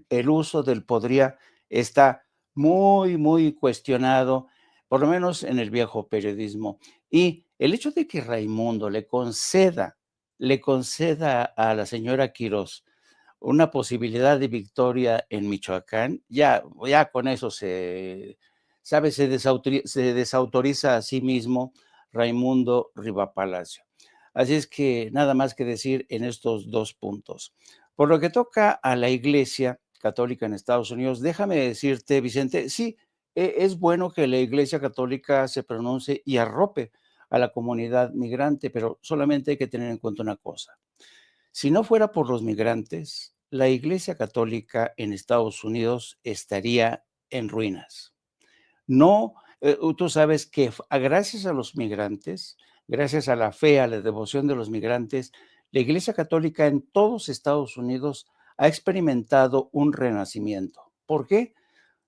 El uso del podría está muy, muy cuestionado, por lo menos en el viejo periodismo. Y el hecho de que Raimundo le conceda a la señora Quirós una posibilidad de victoria en Michoacán, ya con eso se desautoriza a sí mismo Raimundo Riva Palacio. Así es que nada más que decir en estos 2 puntos. Por lo que toca a la Iglesia Católica en Estados Unidos, déjame decirte, Vicente, sí, es bueno que la Iglesia Católica se pronuncie y arrope a la comunidad migrante, pero solamente hay que tener en cuenta una cosa. Si no fuera por los migrantes, la Iglesia Católica en Estados Unidos estaría en ruinas. No, tú sabes que gracias a los migrantes, gracias a la fe, a la devoción de los migrantes, la Iglesia Católica en todos Estados Unidos ha experimentado un renacimiento. ¿Por qué?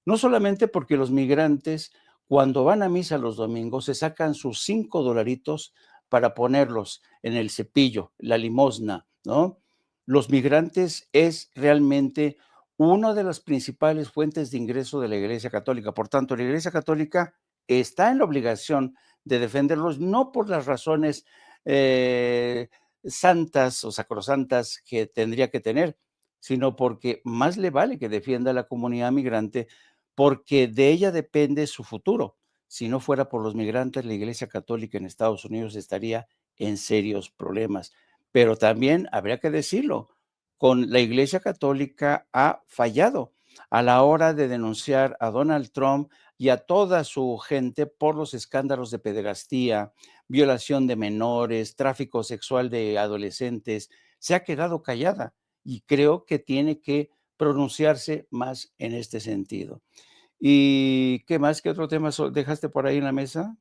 No solamente porque los migrantes, cuando van a misa los domingos, se sacan sus $5 para ponerlos en el cepillo, la limosna, ¿no? Los migrantes es realmente una de las principales fuentes de ingreso de la Iglesia Católica. Por tanto, la Iglesia Católica está en la obligación de defenderlos, no por las razones santas o sacrosantas que tendría que tener, sino porque más le vale que defienda a la comunidad migrante, porque de ella depende su futuro. Si no fuera por los migrantes, la Iglesia Católica en Estados Unidos estaría en serios problemas. Pero también habría que decirlo, con la Iglesia Católica ha fallado a la hora de denunciar a Donald Trump y a toda su gente por los escándalos de pederastía, violación de menores, tráfico sexual de adolescentes. Se ha quedado callada y creo que tiene que pronunciarse más en este sentido. ¿Y qué más? ¿Qué otro tema dejaste por ahí en la mesa?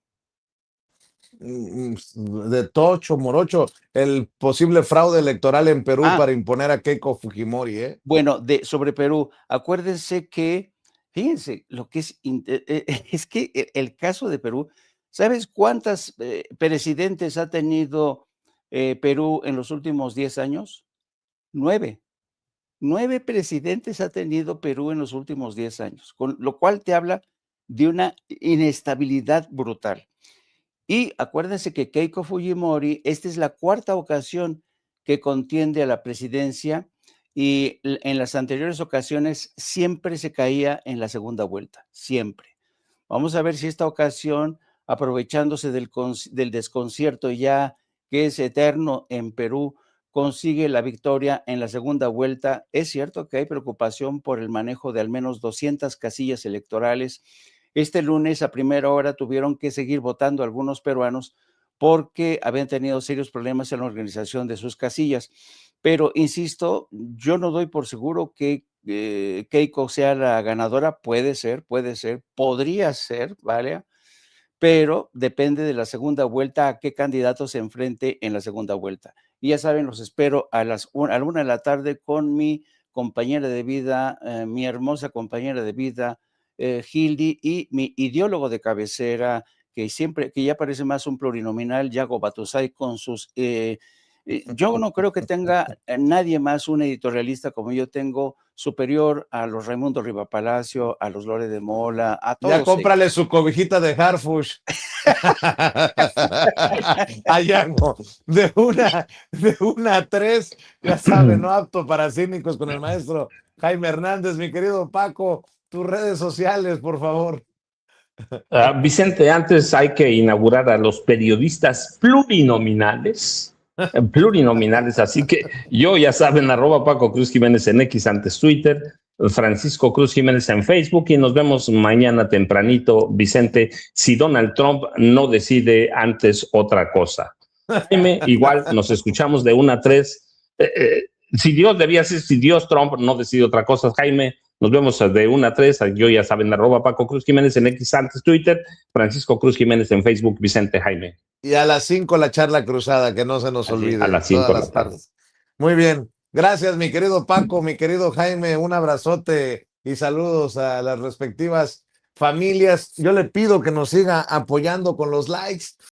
De Tocho, Morocho, el posible fraude electoral en Perú para imponer a Keiko Fujimori, ¿eh? Bueno, sobre Perú, acuérdense que, fíjense, lo que es que el caso de Perú, ¿sabes cuántas presidentes ha tenido Perú en los últimos 10 años? 9. 9 presidentes ha tenido Perú en los últimos 10 años, con lo cual te habla de una inestabilidad brutal. Y acuérdense que Keiko Fujimori, esta es la 4ª ocasión que contiende a la presidencia y en las anteriores ocasiones siempre se caía en la segunda vuelta, siempre. Vamos a ver si esta ocasión, aprovechándose del desconcierto ya que es eterno en Perú, consigue la victoria en la segunda vuelta. Es cierto que hay preocupación por el manejo de al menos 200 casillas electorales. Este lunes a primera hora tuvieron que seguir votando algunos peruanos porque habían tenido serios problemas en la organización de sus casillas. Pero, insisto, yo no doy por seguro que Keiko sea la ganadora. Puede ser, podría ser, ¿vale? Pero depende de la segunda vuelta, a qué candidato se enfrente en la segunda vuelta. Y ya saben, los espero a la 1 de la tarde con mi compañera de vida, mi hermosa compañera de vida, Hildy, y mi ideólogo de cabecera, que ya parece más un plurinominal, Yago Batusay, con sus... yo no creo que tenga nadie más un editorialista como yo tengo, superior a los Raimundo Rivapalacio, a los Lore de Mola, a todos. Ya cómprale su cobijita de Harfush. Allá no. De una a 3, ya saben, no apto para cínicos con el maestro Jaime Hernández. Mi querido Paco, tus redes sociales, por favor. Vicente, antes hay que inaugurar a los periodistas plurinominales, así que ya saben, @Paco Cruz Jiménez en X, antes Twitter, Francisco Cruz Jiménez en Facebook, y nos vemos mañana tempranito, Vicente, si Donald Trump no decide antes otra cosa. Jaime, igual nos escuchamos de 1 a 3. Si Dios Trump no decide otra cosa, Jaime, nos vemos de 1 a 3. Yo ya saben, @Paco Cruz Jiménez en X, antes Twitter, Francisco Cruz Jiménez en Facebook, Vicente, Jaime. Y a las 5 la charla cruzada, que no se nos olvide. A las 5 todas las tardes. Muy bien. Gracias, mi querido Paco, mi querido Jaime. Un abrazote y saludos a las respectivas familias. Yo le pido que nos siga apoyando con los likes.